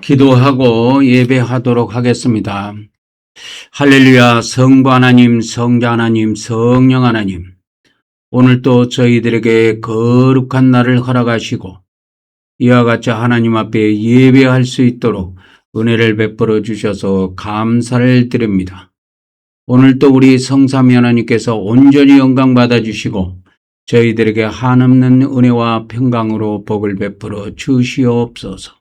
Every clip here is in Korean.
기도하고 예배하도록 하겠습니다. 할렐루야. 성부 하나님, 성자 하나님, 성령 하나님, 오늘도 저희들에게 거룩한 날을 허락하시고 이와 같이 하나님 앞에 예배할 수 있도록 은혜를 베풀어 주셔서 감사를 드립니다. 오늘도 우리 성삼위 하나님께서 온전히 영광 받아주시고 저희들에게 한없는 은혜와 평강으로 복을 베풀어 주시옵소서.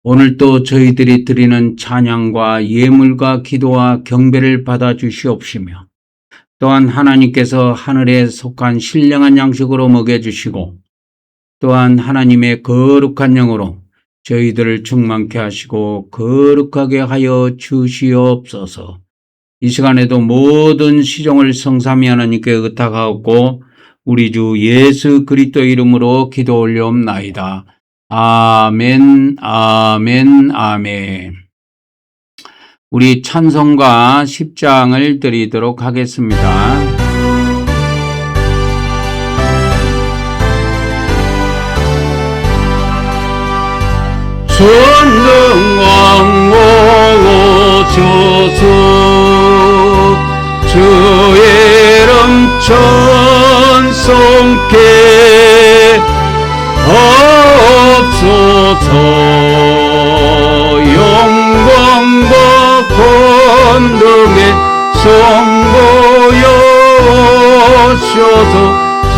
오늘도 저희들이 드리는 찬양과 예물과 기도와 경배를 받아 주시옵시며 또한 하나님께서 하늘에 속한 신령한 양식으로 먹여주시고 또한 하나님의 거룩한 영으로 저희들을 충만케 하시고 거룩하게 하여 주시옵소서. 이 시간에도 모든 시종을 성삼위 하나님께 의탁하옵고 우리 주 예수 그리스도 이름으로 기도 올려옵나이다. 아멘, 아멘, 아멘. 우리 찬송가 10장을 드리도록 하겠습니다. 전능왕 오셔서 주의 이름 찬송케 없소서. 영광과 권능의 선보여셔서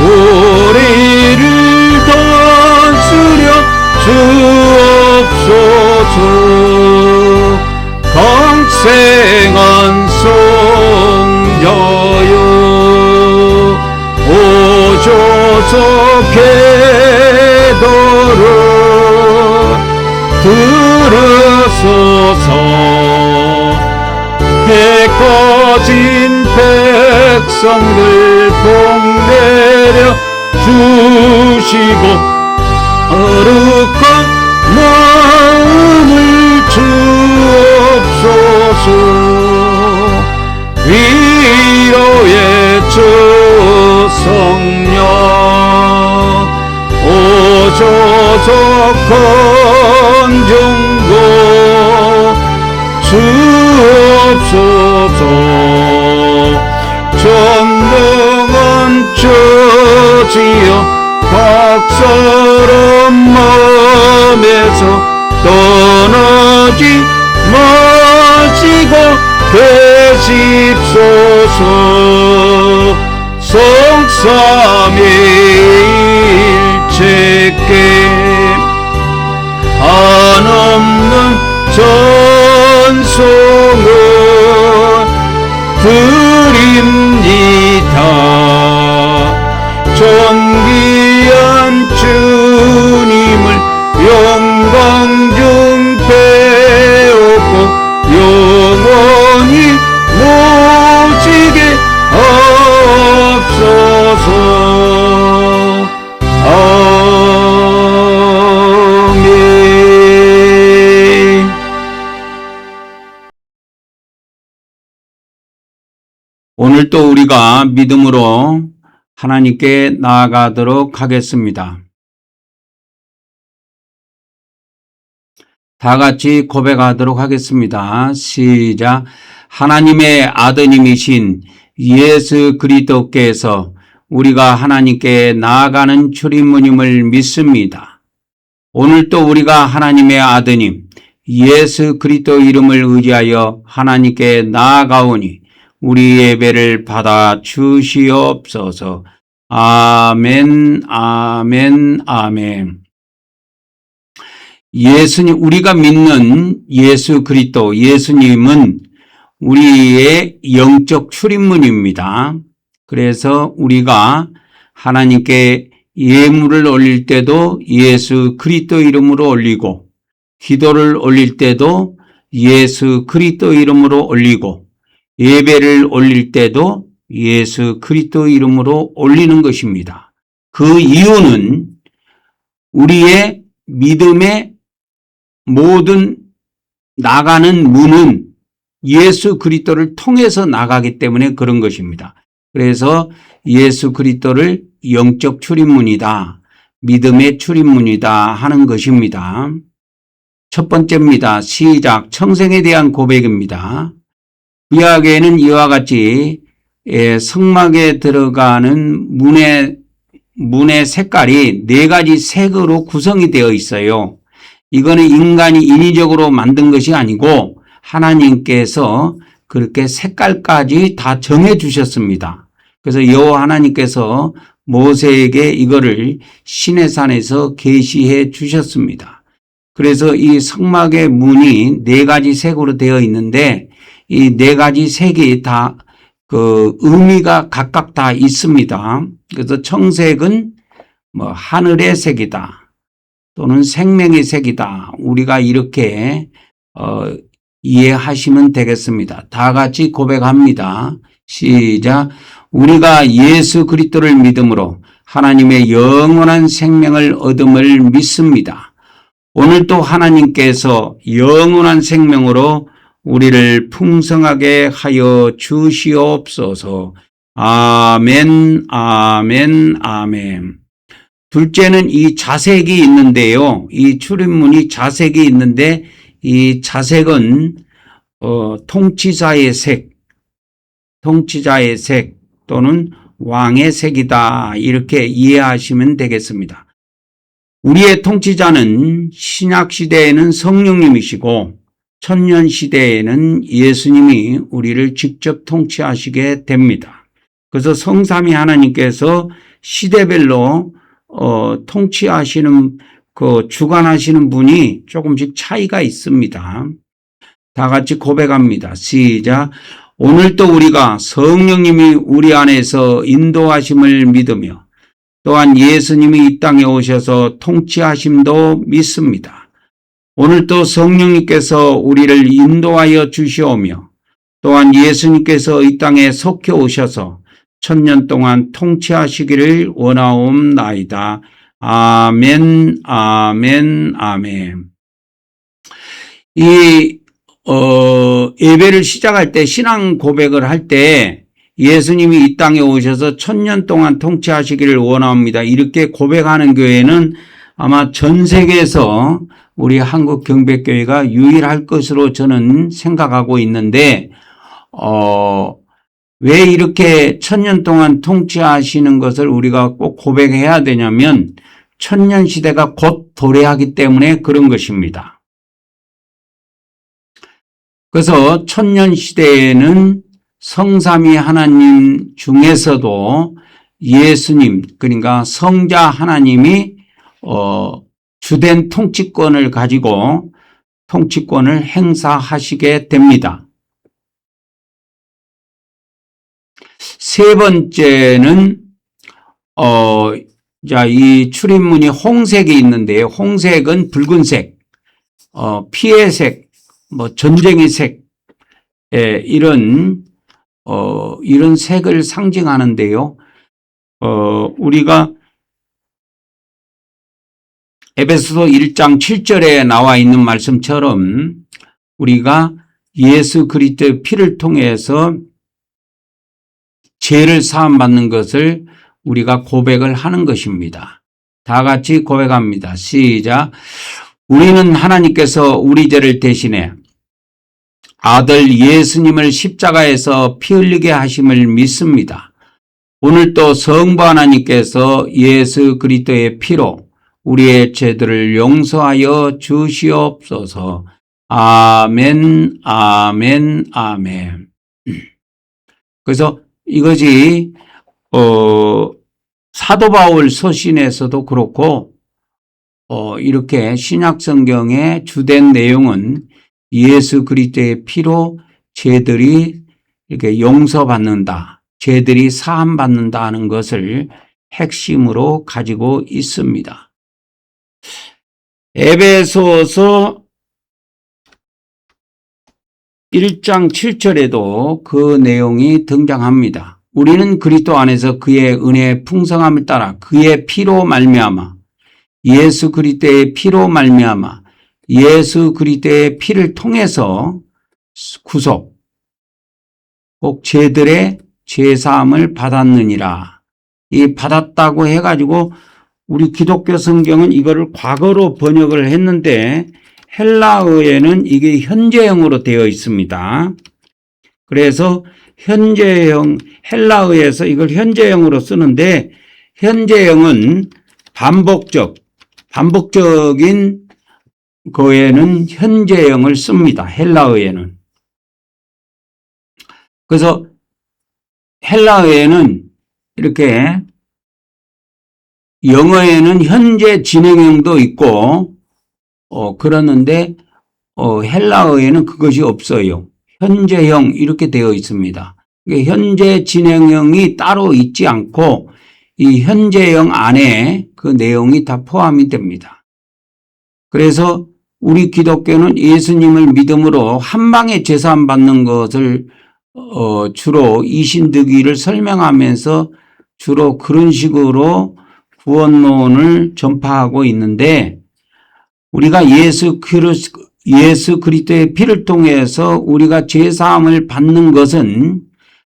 우리를 다스려 주옵소서. 강생한 성자여 오셔서 기도를 들으소서. 해 꺼진 백성들 복내려 주시고 거룩한 마음을 주옵소서. 위로의 주 성령 오셔서 건전고 주옵소서. 전능한 저지여 각사람 마음에서 떠나지 마시고 계십소서. 성삼위일체께 한없는 찬송을 드립니다. 존귀한 주님을 영광 중 배우고 영원히 모시게 하옵소서. 아멘. 오늘도 우리가 믿음으로 하나님께 나아가도록 하겠습니다. 다 같이 고백하도록 하겠습니다. 시작. 하나님의 아드님이신 예수 그리스도께서 우리가 하나님께 나아가는 출입문임을 믿습니다. 오늘도 우리가 하나님의 아드님 예수 그리스도 이름을 의지하여 하나님께 나아가오니 우리 예배를 받아 주시옵소서. 아멘, 아멘, 아멘. 예수님, 우리가 믿는 예수 그리스도, 예수님은 우리의 영적 출입문입니다. 그래서 우리가 하나님께 예물을 올릴 때도 예수 그리스도 이름으로 올리고, 기도를 올릴 때도 예수 그리스도 이름으로 올리고, 예배를 올릴 때도 예수 그리스도 이름으로 올리는 것입니다. 그 이유는 우리의 믿음의 모든 나가는 문은 예수 그리스도를 통해서 나가기 때문에 그런 것입니다. 그래서 예수 그리스도를 영적 출입문이다, 믿음의 출입문이다 하는 것입니다. 첫 번째입니다. 시작. 청생에 대한 고백입니다. 구약에는 이와 같이 성막에 들어가는 문의 색깔이 4가지 색으로 구성이 되어 있어요. 이거는 인간이 인위적으로 만든 것이 아니고 하나님께서 그렇게 색깔까지 다 정해 주셨습니다. 그래서 여호와 하나님께서 모세에게 이거를 시내산에서 계시해 주셨습니다. 그래서 이 성막의 문이 4가지 색으로 되어 있는데 이 4가지 색이 다 그 의미가 각각 다 있습니다. 그래서 청색은 뭐 하늘의 색이다 또는 생명의 색이다. 우리가 이렇게 이해하시면 되겠습니다. 다 같이 고백합니다. 시작. 우리가 예수 그리스도를 믿음으로 하나님의 영원한 생명을 얻음을 믿습니다. 오늘도 하나님께서 영원한 생명으로 우리를 풍성하게 하여 주시옵소서. 아멘, 아멘, 아멘. 둘째는 이 자색이 있는데요. 이 출입문이 자색이 있는데 이 자색은 통치자의 색 또는 왕의 색이다. 이렇게 이해하시면 되겠습니다. 우리의 통치자는 신약시대에는 성령님이시고 천년시대에는 예수님이 우리를 직접 통치하시게 됩니다. 그래서 성삼위 하나님께서 시대별로 통치하시는 주관하시는 분이 조금씩 차이가 있습니다. 다 같이 고백합니다. 시작. 오늘도 우리가 성령님이 우리 안에서 인도하심을 믿으며 또한 예수님이 이 땅에 오셔서 통치하심도 믿습니다. 오늘도 성령님께서 우리를 인도하여 주시오며 또한 예수님께서 이 땅에 속해 오셔서 1000년 동안 통치하시기를 원하옵나이다. 아멘, 아멘, 아멘. 이 예배를 시작할 때 신앙 고백을 할 때 예수님이 이 땅에 오셔서 1000년 동안 통치하시기를 원합니다. 이렇게 고백하는 교회는 아마 전 세계에서 우리 한국경배교회가 유일할 것으로 저는 생각하고 있는데 왜 이렇게 1000년 동안 통치하시는 것을 우리가 꼭 고백해야 되냐면 1000년 시대가 곧 도래하기 때문에 그런 것입니다. 그래서 1000년 시대에는 성삼위 하나님 중에서도 예수님, 그러니까 성자 하나님이 주된 통치권을 가지고 통치권을 행사하시게 됩니다. 세 번째는 이 출입문이 홍색이 있는데요. 홍색은 붉은색, 피의 색, 전쟁의 색, 이런 색을 상징하는데요. 우리가 에베소서 1장 7절에 나와 있는 말씀처럼 우리가 예수 그리스도의 피를 통해서 죄를 사함받는 것을 우리가 고백을 하는 것입니다. 다 같이 고백합니다. 시작. 우리는 하나님께서 우리 죄를 대신해 아들 예수님을 십자가에서 피 흘리게 하심을 믿습니다. 오늘도 성부 하나님께서 예수 그리스도의 피로 우리의 죄들을 용서하여 주시옵소서. 아멘, 아멘, 아멘. 그래서 이것이 사도 바울 서신에서도 그렇고 이렇게 신약 성경의 주된 내용은 예수 그리스도의 피로 죄들이 이렇게 용서받는다, 죄들이 사함받는다 하는 것을 핵심으로 가지고 있습니다. 에베소서 1장 7절에도 그 내용이 등장합니다. 우리는 그리스도 안에서 그의 은혜의 풍성함을 따라 그의 피로 말미암아 예수 그리스도의 피로 말미암아 예수 그리스도의 피를 통해서 구속, 꼭 죄들의 죄사함을 받았느니라. 이 받았다고 해가지고 우리 기독교 성경은 이거를 과거로 번역을 했는데 헬라어에는 이게 현재형으로 되어 있습니다. 그래서 현재형, 헬라어에서 이걸 현재형으로 쓰는데, 현재형은 반복적인 거에는 현재형을 씁니다. 헬라어에는. 그래서 헬라어에는 이렇게 영어에는 현재 진행형도 있고, 그러는데, 헬라어에는 그것이 없어요. 현재형 이렇게 되어 있습니다. 현재 진행형이 따로 있지 않고 이 현재형 안에 그 내용이 다 포함이 됩니다. 그래서 우리 기독교는 예수님을 믿음으로 한 방에 제사함 받는 것을 주로 이신득위를 설명하면서 주로 그런 식으로 구원론을 전파하고 있는데, 우리가 예수 그리스도의 피를 통해서 우리가 죄사함을 받는 것은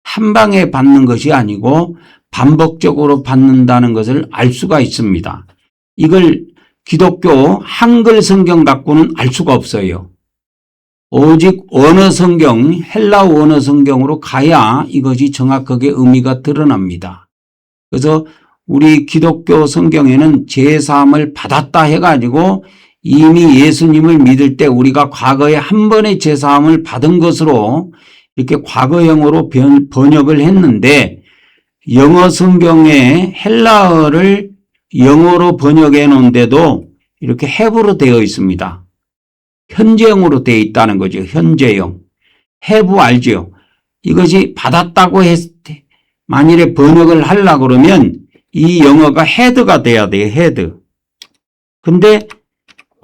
한 방에 받는 것이 아니고 반복적으로 받는다는 것을 알 수가 있습니다. 이걸 기독교 한글 성경 갖고는 알 수가 없어요. 오직 원어 성경, 헬라어 원어 성경으로 가야 이것이 정확하게 의미가 드러납니다. 그래서 우리 기독교 성경에는 죄사함을 받았다 해가지고 이미 예수님을 믿을 때 우리가 과거에 한 번의 죄사함을 받은 것으로 이렇게 과거형으로 번역을 했는데, 영어 성경에 헬라어를 영어로 번역해 놓은데도 이렇게 have로 되어 있습니다. 현재형으로 되어 있다는 거죠. 현재형. have 알죠? 이것이 받았다고 했을 때 만일에 번역을 하려고 그러면 이 영어가 had가 돼야 돼요. had. 근데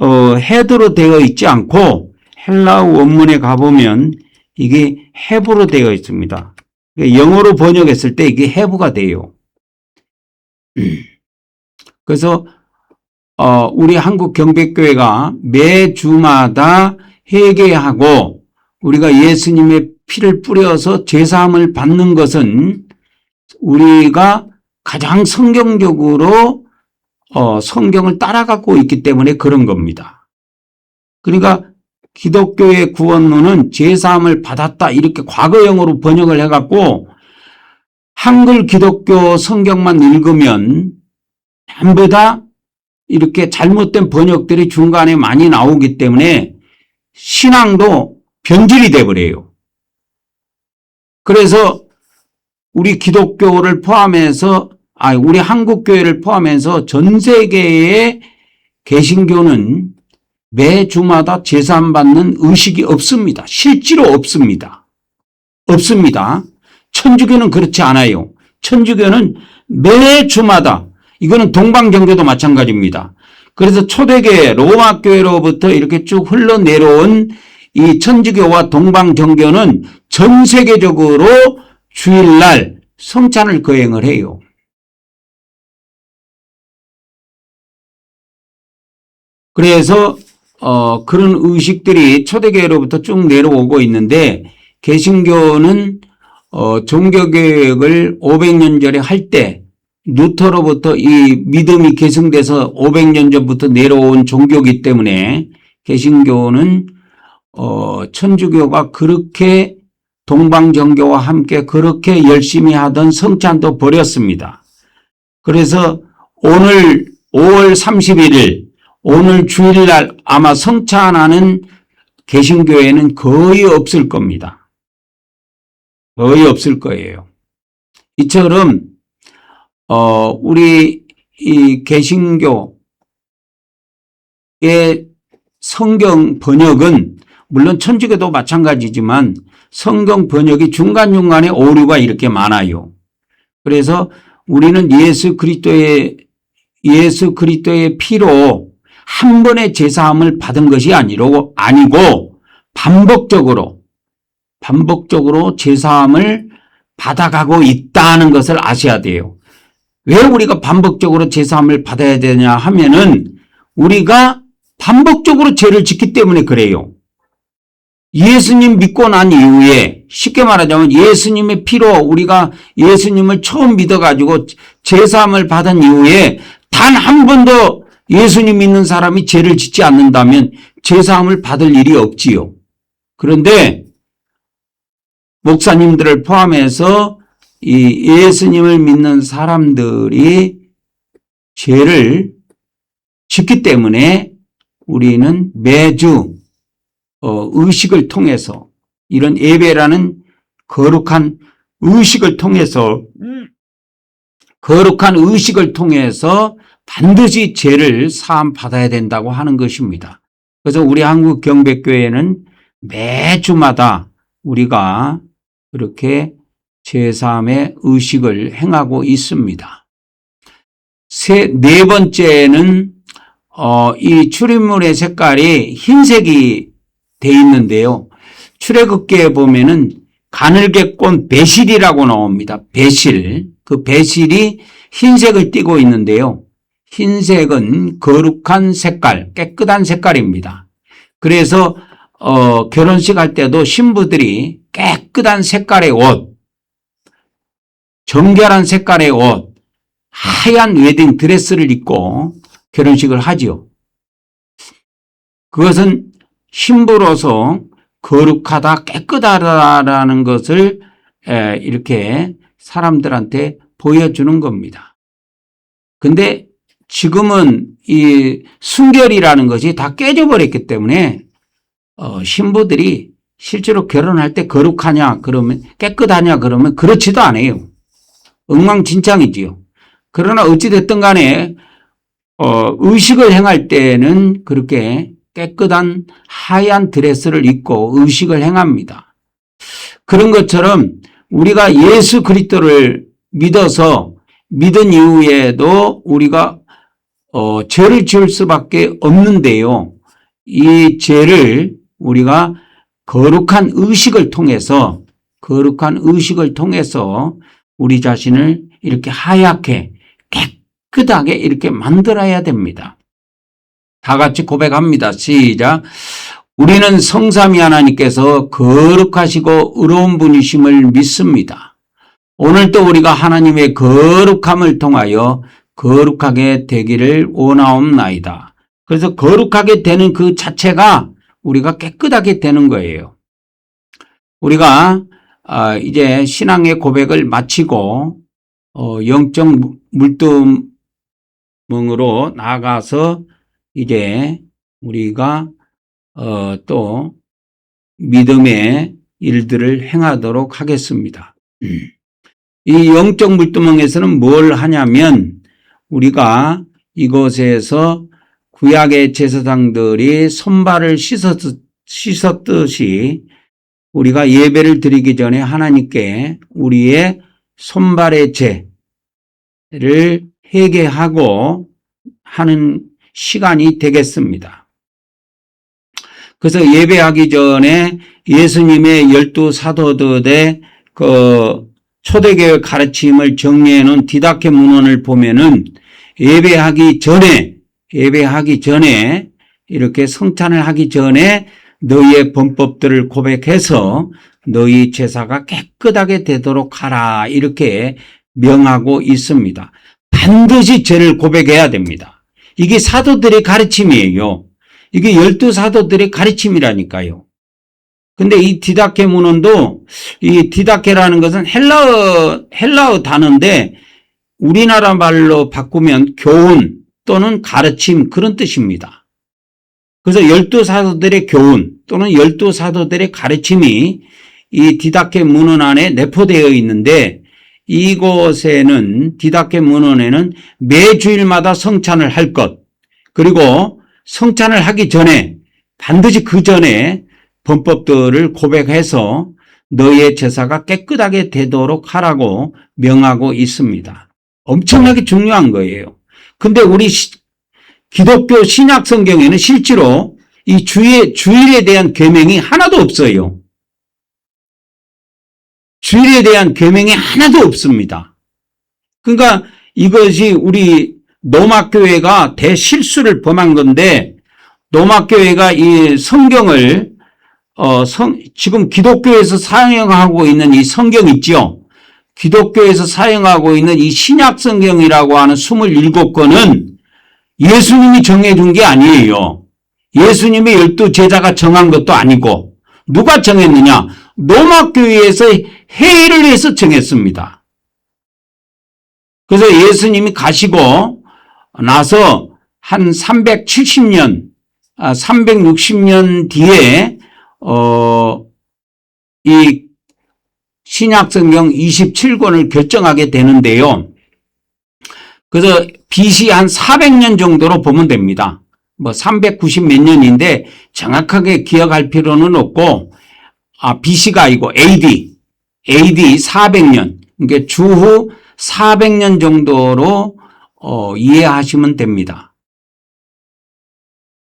had로 되어 있지 않고 헬라어 원문에 가보면 이게 have로 되어 있습니다. 영어로 번역했을 때 이게 have가 돼요. 그래서 우리 한국 경배교회가 매 주마다 회개하고 우리가 예수님의 피를 뿌려서 제사함을 받는 것은 우리가 가장 성경적으로 성경을 따라가고 있기 때문에 그런 겁니다. 그러니까 기독교의 구원론은 제사함을 받았다 이렇게 과거형으로 번역을 해갖고 한글 기독교 성경만 읽으면 전부 다 이렇게 잘못된 번역들이 중간에 많이 나오기 때문에 신앙도 변질이 돼버려요. 그래서 우리 기독교를 포함해서 우리 한국교회를 포함해서 전 세계의 개신교는 매 주마다 제사함 받는 의식이 없습니다. 실제로 없습니다. 없습니다. 천주교는 그렇지 않아요. 천주교는 매 주마다, 이거는 동방정교도 마찬가지입니다. 그래서 초대교회 로마교회로부터 이렇게 쭉 흘러내려온 이 천주교와 동방정교는 전 세계적으로 주일날 성찬을 거행을 해요. 그래서 그런 의식들이 초대교회로부터 쭉 내려오고 있는데, 개신교는 종교개혁을 500년 전에 할 때 루터로부터 이 믿음이 계승돼서 500년 전부터 내려온 종교이기 때문에 개신교는 천주교가 그렇게 동방정교와 함께 그렇게 열심히 하던 성찬도 버렸습니다. 그래서 오늘 5월 31일 오늘 주일날 아마 성찬하는 개신교회는 거의 없을 겁니다. 거의 없을 거예요. 이처럼 우리 이 개신교의 성경 번역은 물론 천주교도 마찬가지지만 성경 번역이 중간중간에 오류가 이렇게 많아요. 그래서 우리는 예수 그리스도의 피로 한 번의 제사함을 받은 것이 아니고 반복적으로 제사함을 받아가고 있다는 것을 아셔야 돼요. 왜 우리가 반복적으로 제사함을 받아야 되냐 하면은 우리가 반복적으로 죄를 짓기 때문에 그래요. 예수님 믿고 난 이후에 쉽게 말하자면 예수님의 피로 우리가 예수님을 처음 믿어가지고 제사함을 받은 이후에 단 한 번도 예수님 믿는 사람이 죄를 짓지 않는다면 제사함을 받을 일이 없지요. 그런데 목사님들을 포함해서 이 예수님을 믿는 사람들이 죄를 짓기 때문에 우리는 매주 의식을 통해서 이런 예배라는 거룩한 의식을 통해서 반드시 죄를 사함 받아야 된다고 하는 것입니다. 그래서 우리 한국 경배교회는 매주마다 우리가 그렇게 죄사함의 의식을 행하고 있습니다. 네 번째는 이 출애굽물의 색깔이 흰색이 돼 있는데요. 출애굽기에 보면은 가늘게 꼰 배실이라고 나옵니다. 배실. 그 배실이 흰색을 띠고 있는데요. 흰색은 거룩한 색깔, 깨끗한 색깔입니다. 그래서 결혼식 할 때도 신부들이 깨끗한 색깔의 옷, 정결한 색깔의 옷, 하얀 웨딩 드레스를 입고 결혼식을 하지요. 그것은 신부로서 거룩하다, 깨끗하다라는 것을 이렇게 사람들한테 보여주는 겁니다. 근데 지금은 이 순결이라는 것이 다 깨져버렸기 때문에 신부들이 실제로 결혼할 때 거룩하냐 그러면 깨끗하냐 그러면 그렇지도 않아요. 엉망진창이지요. 그러나 어찌됐든 간에 의식을 행할 때는 그렇게 깨끗한 하얀 드레스를 입고 의식을 행합니다. 그런 것처럼 우리가 예수 그리스도를 믿어서 믿은 이후에도 우리가 죄를 지을 수밖에 없는데요. 이 죄를 우리가 거룩한 의식을 통해서 우리 자신을 이렇게 하얗게 깨끗하게 이렇게 만들어야 됩니다. 다 같이 고백합니다. 시작. 우리는 성삼위 하나님께서 거룩하시고 의로운 분이심을 믿습니다. 오늘도 우리가 하나님의 거룩함을 통하여 거룩하게 되기를 원하옵나이다. 그래서 거룩하게 되는 그 자체가 우리가 깨끗하게 되는 거예요. 우리가 이제 신앙의 고백을 마치고 영적 물두멍으로 나아가서 이제 우리가 또 믿음의 일들을 행하도록 하겠습니다. 이 영적 물두멍에서는 뭘 하냐면 우리가 이곳에서 구약의 제사장들이 손발을 씻었듯이 우리가 예배를 드리기 전에 하나님께 우리의 손발의 죄를 회개하고 하는 시간이 되겠습니다. 그래서 예배하기 전에 예수님의 12사도들의 그 초대교회 가르침을 정리해 놓은 디다케 문헌을 보면은 예배하기 전에 이렇게 성찬을 하기 전에 너희의 범법들을 고백해서 너희 제사가 깨끗하게 되도록 하라 이렇게 명하고 있습니다. 반드시 죄를 고백해야 됩니다. 이게 사도들의 가르침이에요. 이게 12사도들의 가르침이라니까요. 근데 이 디다케 문헌도 이 디다케라는 것은 헬라어 단어인데 우리나라 말로 바꾸면 교훈 또는 가르침 그런 뜻입니다. 그래서 12사도들의 교훈 또는 12사도들의 가르침이 이 디다케 문헌 안에 내포되어 있는데 이곳에는 디다케 문헌에는 매주일마다 성찬을 할 것 그리고 성찬을 하기 전에 반드시 그 전에 범법들을 고백해서 너희의 제사가 깨끗하게 되도록 하라고 명하고 있습니다. 엄청나게 중요한 거예요. 근데 우리 기독교 신약 성경에는 실제로 이 주일에 대한 계명이 하나도 없어요. 주일에 대한 계명이 하나도 없습니다. 그러니까 이것이 우리 로마교회가 대실수를 범한 건데 로마교회가 이 성경을 지금 기독교에서 사용하고 있는 이 성경 있죠. 기독교에서 사용하고 있는 이 신약 성경이라고 하는 27권은 예수님이 정해준 게 아니에요. 예수님이 12제자가 정한 것도 아니고 누가 정했느냐? 로마 교회에서 회의를 해서 정했습니다. 그래서 예수님이 가시고 나서 한 370년, 360년 뒤에 이 신약성경 27권을 결정하게 되는데요. 그래서 BC 한 400년 정도로 보면 됩니다. 뭐 390 몇 년인데 정확하게 기억할 필요는 없고, BC가 아니고 AD 400년, 그러니까 주후 400년 정도로 이해하시면 됩니다.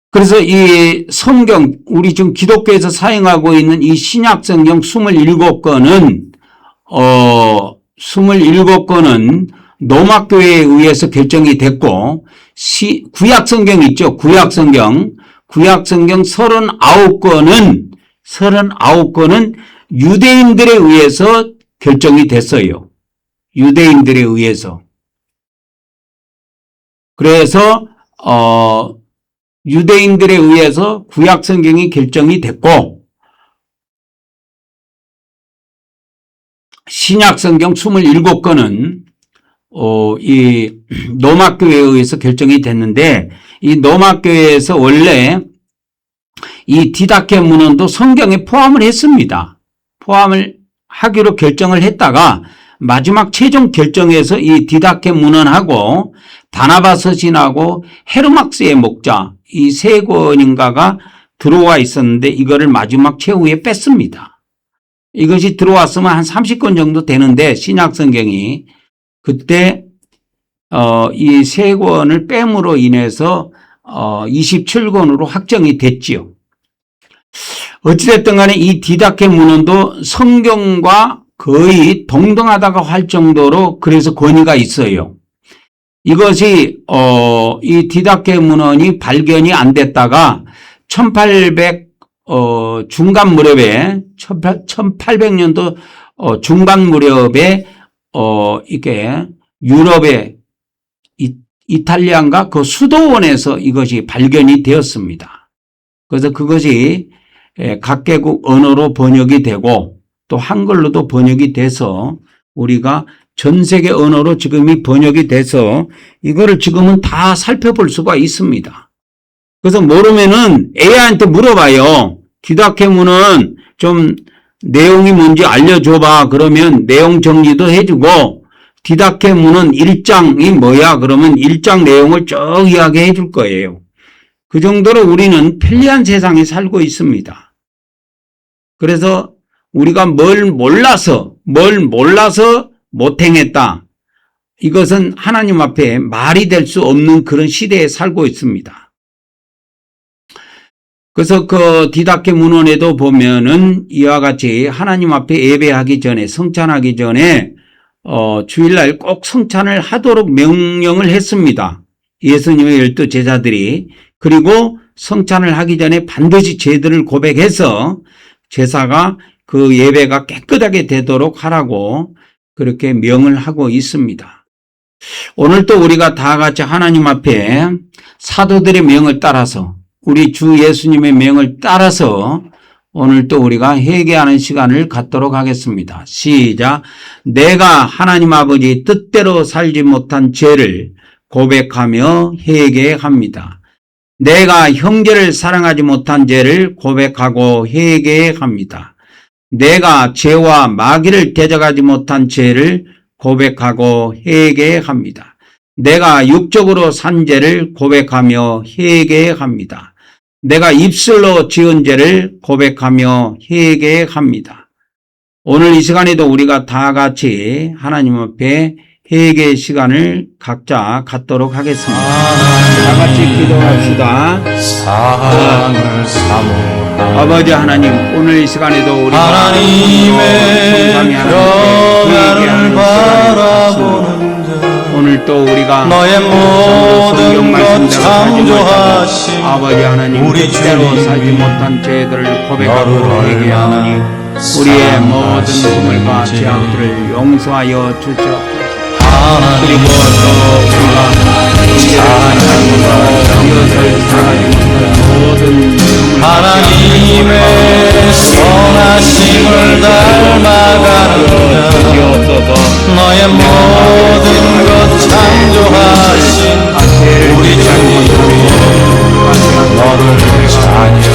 그래서 이 성경, 우리 지금 기독교에서 사용하고 있는 이 신약성경 27권은 27권은 로마교회에 의해서 결정이 됐고, 구약성경 있죠. 구약성경 39권은 유대인들에 의해서 결정이 됐어요. 유대인들에 의해서. 그래서 유대인들에 의해서 구약성경이 결정이 됐고, 신약성경 27권은 이 로마교회에 의해서 결정이 됐는데, 이 로마교회에서 원래 이 디다케 문헌도 성경에 포함을 했습니다. 포함을 하기로 결정을 했다가 마지막 최종 결정에서 이 디다케 문헌하고 바나바 서신하고 헤르막스의 목자 이 세 권인가가 들어와 있었는데 이거를 마지막 최후에 뺐습니다. 이것이 들어왔으면 한 30권 정도 되는데 신약성경이 그때 이 세 권을 뺨으로 인해서 27권으로 확정이 됐지요. 어찌됐든 간에 이 디다케 문헌도 성경과 거의 동등하다고 할 정도로 그래서 권위가 있어요. 이것이 이 디다케 문헌이 발견이 안 됐다가 1800 중간 무렵에 1800년도 중반 무렵에 이게 유럽의 이탈리아인가 그 수도원에서 이것이 발견이 되었습니다. 그래서 그것이 각개국 언어로 번역이 되고 또 한글로도 번역이 돼서 우리가 전 세계 언어로 지금이 번역이 돼서 이거를 지금은 다 살펴볼 수가 있습니다. 그래서 모르면은 AI한테 물어봐요. 디다케문은 좀 내용이 뭔지 알려줘봐. 그러면 내용 정리도 해주고 디다케문은 1장이 뭐야? 그러면 1장 내용을 쭉 이야기해 줄 거예요. 그 정도로 우리는 편리한 세상에 살고 있습니다. 그래서 우리가 뭘 몰라서 못 행했다. 이것은 하나님 앞에 말이 될 수 없는 그런 시대에 살고 있습니다. 그래서 그 디다케 문헌에도 보면은 이와 같이 하나님 앞에 예배하기 전에 성찬하기 전에 주일날 꼭 성찬을 하도록 명령을 했습니다. 예수님의 12제자들이. 그리고 성찬을 하기 전에 반드시 죄들을 고백해서 제사가 그 예배가 깨끗하게 되도록 하라고 그렇게 명을 하고 있습니다. 오늘 또 우리가 다 같이 하나님 앞에 사도들의 명을 따라서 우리 주 예수님의 명을 따라서 오늘 또 우리가 회개하는 시간을 갖도록 하겠습니다. 시작. 내가 하나님 아버지 뜻대로 살지 못한 죄를 고백하며 회개합니다. 내가 형제를 사랑하지 못한 죄를 고백하고 회개합니다. 내가 죄와 마귀를 대적하지 못한 죄를 고백하고 회개합니다. 내가 육적으로 산 죄를 고백하며 회개합니다. 내가 입술로 지은 죄를 고백하며 회개합니다. 오늘 이 시간에도 우리가 다 같이 하나님 앞에 회개의 시간을 각자 갖도록 하겠습니다. 다 같이 기도합시다. 사랑을 사모 아버지 하나님, 오늘 이 시간에도 우리가 하나님의 평안을 바라보는 자 오늘 또 우리가 너의 모든 것 창조하신 아버지 하나님 우리 뜻대로 주님 살지 못한 죄들을 고백하고 너를 회개하오니 얼마나 우리의 모든 사랑하시는지 꿈을과 죄악들을 용서하여 주시옵소서. 그리고 또 우리가 이어설 사랑하는 모든 하나님의 선하심을 닮아가는 자 주옵소서. 너의 모든 것 창조하신 우리 주님 너를 자녀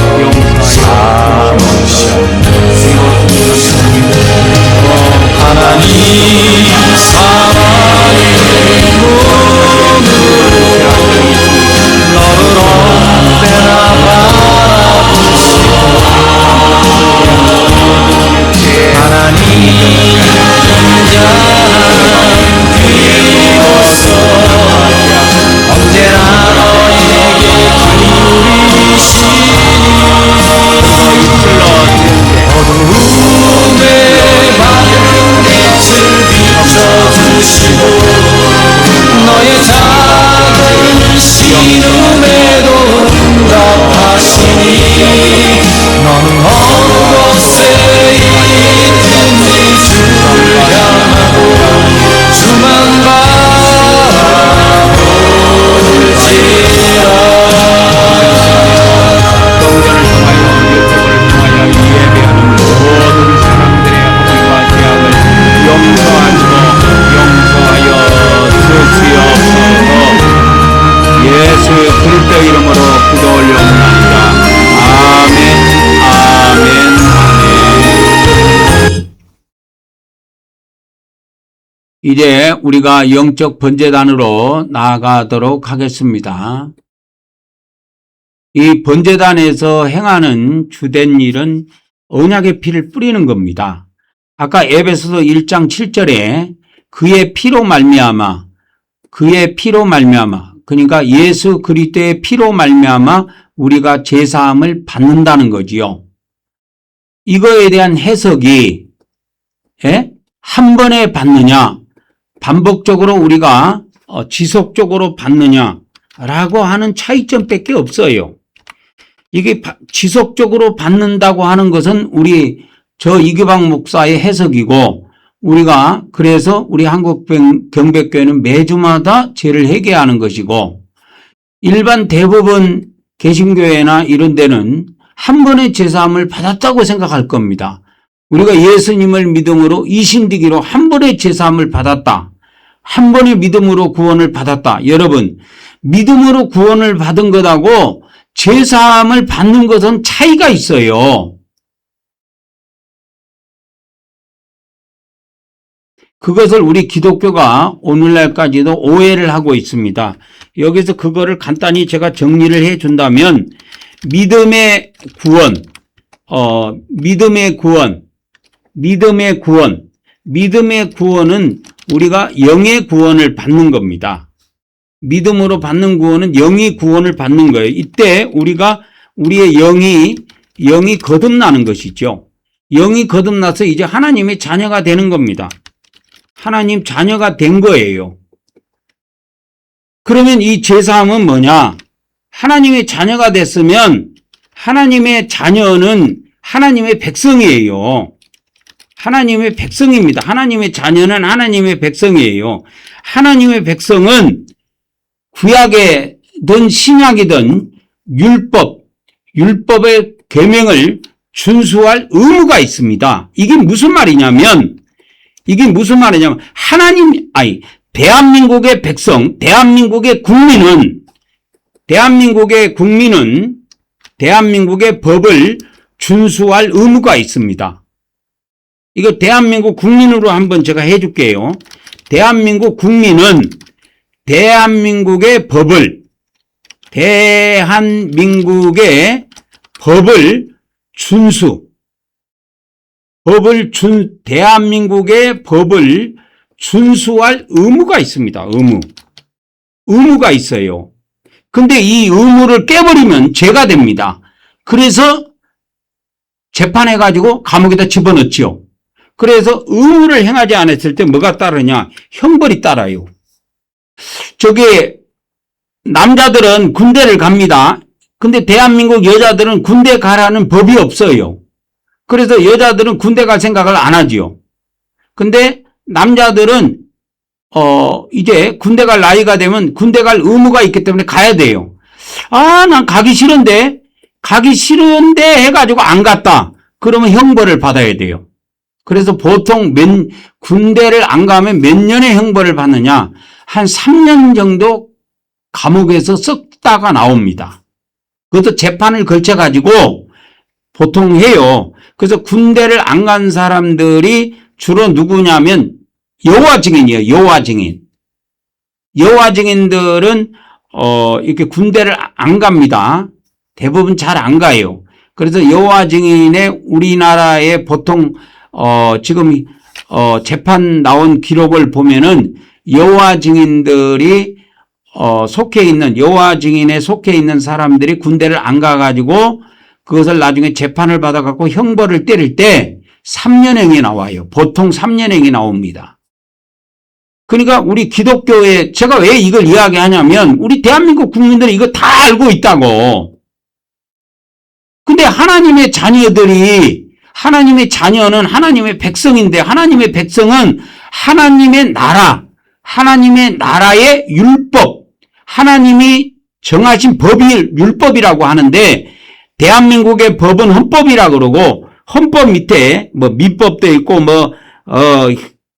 삼으셨네 하나님 사랑의 눈으로 너를 언제나 바라보시고 하나님 인자한 귀로서 언제나 너에게 기울이시니 어두움에 밝은 빛을 비춰주시고 너의 작은 신음에도 응답하시니 너는 어느 곳에 있든지 주를 향하고 주만 바라볼지라 성전을 통하여 율법을 통하여 이 예배하는 모든 사람들의 허물과 죄악을 용서하여 주시옵소서. 예수 그리스도 이름으로 기도 올려옵나이다. 아멘, 아멘, 아멘. 이제 우리가 영적 번제단으로 나아가도록 하겠습니다. 이 번제단에서 행하는 주된 일은 언약의 피를 뿌리는 겁니다. 아까 에베소서 1장 7절에 그의 피로 말미암아 그러니까 예수 그리스도의 피로 말미암아 우리가 제사함을 받는다는 거지요. 이거에 대한 해석이 한 번에 받느냐 반복적으로 우리가 지속적으로 받느냐라고 하는 차이점밖에 없어요. 이게 지속적으로 받는다고 하는 것은 우리 이규방 목사의 해석이고 우리가 그래서 우리 한국 경배교회는 매주마다 제를 회개하는 것이고 일반 대부분 개신교회나 이런 데는 한 번의 제사함을 받았다고 생각할 겁니다. 우리가 예수님을 믿음으로 이신되기로 한 번의 제사함을 받았다. 한 번의 믿음으로 구원을 받았다. 여러분, 믿음으로 구원을 받은 것하고 제사함을 받는 것은 차이가 있어요. 그것을 우리 기독교가 오늘날까지도 오해를 하고 있습니다. 여기서 그거를 간단히 제가 정리를 해 준다면 믿음의 구원은 우리가 영의 구원을 받는 겁니다. 믿음으로 받는 구원은 영의 구원을 받는 거예요. 이때 우리의 영이 거듭나는 것이죠. 영이 거듭나서 이제 하나님의 자녀가 되는 겁니다. 하나님 자녀가 된 거예요. 그러면 이 제사함은 뭐냐? 하나님의 자녀가 됐으면 하나님의 자녀는 하나님의 백성이에요. 하나님의 백성입니다. 하나님의 자녀는 하나님의 백성이에요. 하나님의 백성은 구약이든 신약이든 율법의 계명을 준수할 의무가 있습니다. 이게 무슨 말이냐면 대한민국의 백성, 대한민국의 국민은 대한민국의 법을 준수할 의무가 있습니다. 이거 대한민국 국민으로 한번 제가 해줄게요. 대한민국 국민은 대한민국의 법을 대한민국의 법을 준수할 의무가 있습니다. 의무가 있어요. 근데 이 의무를 깨버리면 죄가 됩니다. 그래서 재판해가지고 감옥에다 집어넣지요. 그래서 의무를 행하지 않았을 때 뭐가 따르냐? 형벌이 따라요. 남자들은 군대를 갑니다. 근데 대한민국 여자들은 군대 가라는 법이 없어요. 그래서 여자들은 군대 갈 생각을 안 하지요. 근데 남자들은 이제 군대 갈 나이가 되면 군대 갈 의무가 있기 때문에 가야 돼요. 아, 난 가기 싫은데 해가지고 안 갔다. 그러면 형벌을 받아야 돼요. 그래서 보통 군대를 안 가면 몇 년의 형벌을 받느냐? 한 3년 정도 감옥에서 썩다가 나옵니다. 그것도 재판을 걸쳐가지고 보통 해요. 그래서 군대를 안 간 사람들이 주로 누구냐면 여호와 증인이에요. 여호와 증인. 여호와 증인들은 이렇게 군대를 안 갑니다. 대부분 잘 안 가요. 그래서 여호와 증인의 우리나라에 보통 지금 재판 나온 기록을 보면은 여호와 증인들이 속해 있는 여호와 증인에 속해 있는 사람들이 군대를 안 가가지고 그것을 나중에 재판을 받아갖고 형벌을 때릴 때 3년형이 나와요. 보통 3년형이 나옵니다. 그러니까 우리 기독교에 제가 왜 이걸 이야기하냐면 우리 대한민국 국민들이 이거 다 알고 있다고. 근데 하나님의 자녀는 하나님의 백성인데 하나님의 백성은 하나님의 나라, 하나님의 나라의 율법, 하나님이 정하신 법이 율법이라고 하는데 대한민국의 법은 헌법이라고 그러고 헌법 밑에 뭐 민법도 있고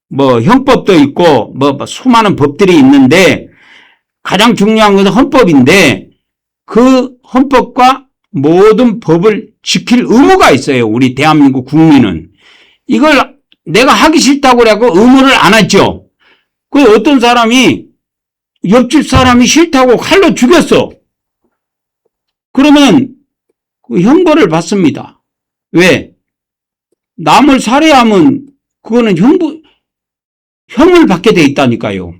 뭐 형법도 있고 뭐 수많은 법들이 있는데 가장 중요한 것은 헌법인데 그 헌법과 모든 법을 지킬 의무가 있어요. 우리 대한민국 국민은. 이걸 내가 하기 싫다고 그래갖고 의무를 안 했죠. 그 어떤 사람이 옆집 사람이 싫다고 칼로 죽였어. 그러면 그 형벌을 받습니다. 왜? 남을 살해하면 그거는 형을 받게 돼 있다니까요.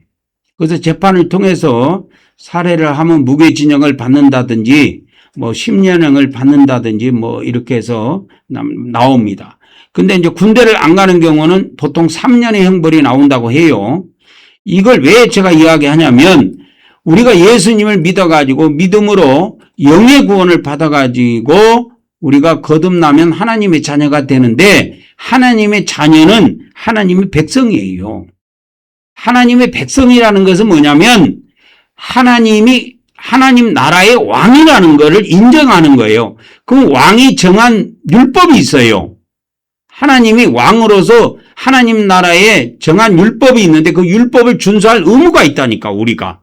그래서 재판을 통해서 살해를 하면 무기징역을 받는다든지 뭐 10년형을 받는다든지 뭐 이렇게 해서 나옵니다. 근데 이제 군대를 안 가는 경우는 보통 3년의 형벌이 나온다고 해요. 이걸 왜 제가 이야기하냐면 우리가 예수님을 믿어가지고 믿음으로 영의 구원을 받아가지고 우리가 거듭나면 하나님의 자녀가 되는데 하나님의 자녀는 하나님의 백성이에요. 하나님의 백성이라는 것은 뭐냐면 하나님 나라의 왕이라는 것을 인정하는 거예요. 그 왕이 정한 율법이 있어요. 하나님이 왕으로서 하나님 나라에 정한 율법이 있는데 그 율법을 준수할 의무가 있다니까 우리가.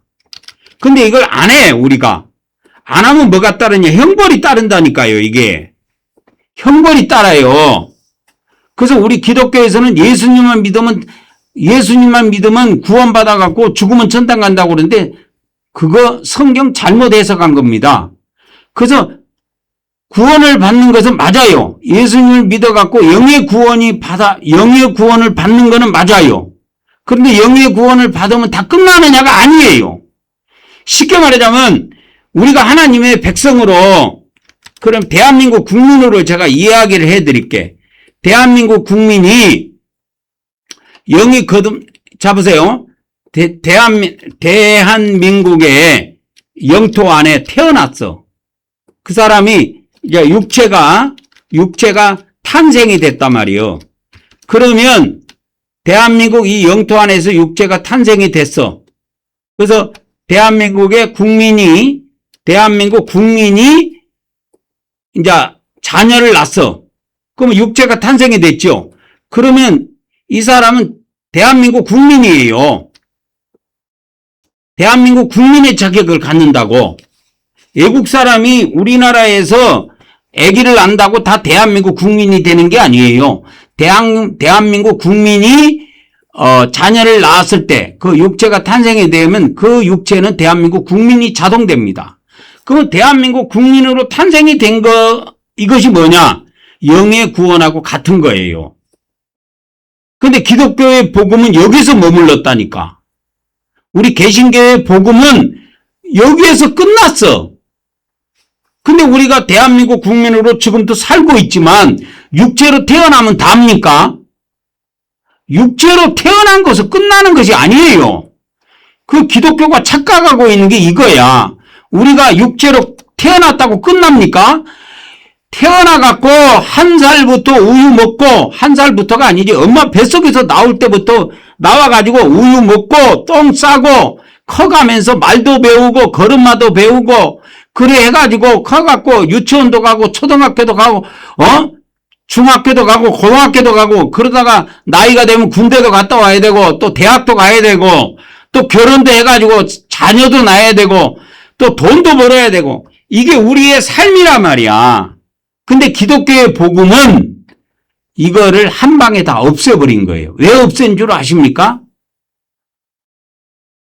근데 이걸 안 해 우리가. 안 하면 뭐가 따르냐? 형벌이 따른다니까요. 이게. 형벌이 따라요. 그래서 우리 기독교에서는 예수님만 믿으면 구원받아갖고 죽으면 천당 간다고 그러는데 그거 성경 잘못 해석한 겁니다. 그래서 구원을 받는 것은 맞아요. 예수님을 믿어갖고 영의 구원을 받는 것은 맞아요. 그런데 영의 구원을 받으면 다 끝나느냐가 아니에요. 쉽게 말하자면 우리가 하나님의 백성으로 그럼 대한민국 국민으로 제가 이야기를 해드릴게. 대한민국 국민이 영이 잡으세요. 대한민국의 영토 안에 태어났어. 그 사람이 이제 육체가 탄생이 됐단 말이에요. 그러면 대한민국 이 영토 안에서 육체가 탄생이 됐어. 그래서 대한민국 국민이 이제 자녀를 낳았어. 그러면 육체가 탄생이 됐죠. 그러면 이 사람은 대한민국 국민이에요. 대한민국 국민의 자격을 갖는다고. 외국 사람이 우리나라에서 아기를 낳는다고 다 대한민국 국민이 되는 게 아니에요. 대한민국 국민이 자녀를 낳았을 때 그 육체가 탄생이 되면 그 육체는 대한민국 국민이 자동됩니다. 그럼 대한민국 국민으로 탄생이 된 이것이 뭐냐? 영의 구원하고 같은 거예요. 근데 기독교의 복음은 여기서 머물렀다니까. 우리 개신교의 복음은 여기에서 끝났어. 근데 우리가 대한민국 국민으로 지금도 살고 있지만 육체로 태어나면 답니까? 육체로 태어난 것은 끝나는 것이 아니에요. 그 기독교가 착각하고 있는 게 이거야. 우리가 육체로 태어났다고 끝납니까? 태어나갖고 1살부터 우유 먹고, 1살부터가 아니지, 엄마 뱃속에서 나올 때부터 나와가지고 우유 먹고, 똥 싸고, 커가면서 말도 배우고, 걸음마도 배우고, 그래 해가지고 커갖고 유치원도 가고, 초등학교도 가고, 중학교도 가고, 고등학교도 가고, 그러다가 나이가 되면 군대도 갔다 와야 되고, 또 대학도 가야 되고, 또 결혼도 해가지고 자녀도 낳아야 되고, 또 돈도 벌어야 되고, 이게 우리의 삶이란 말이야. 근데 기독교의 복음은 이거를 한 방에 다 없애버린 거예요. 왜 없앤 줄 아십니까?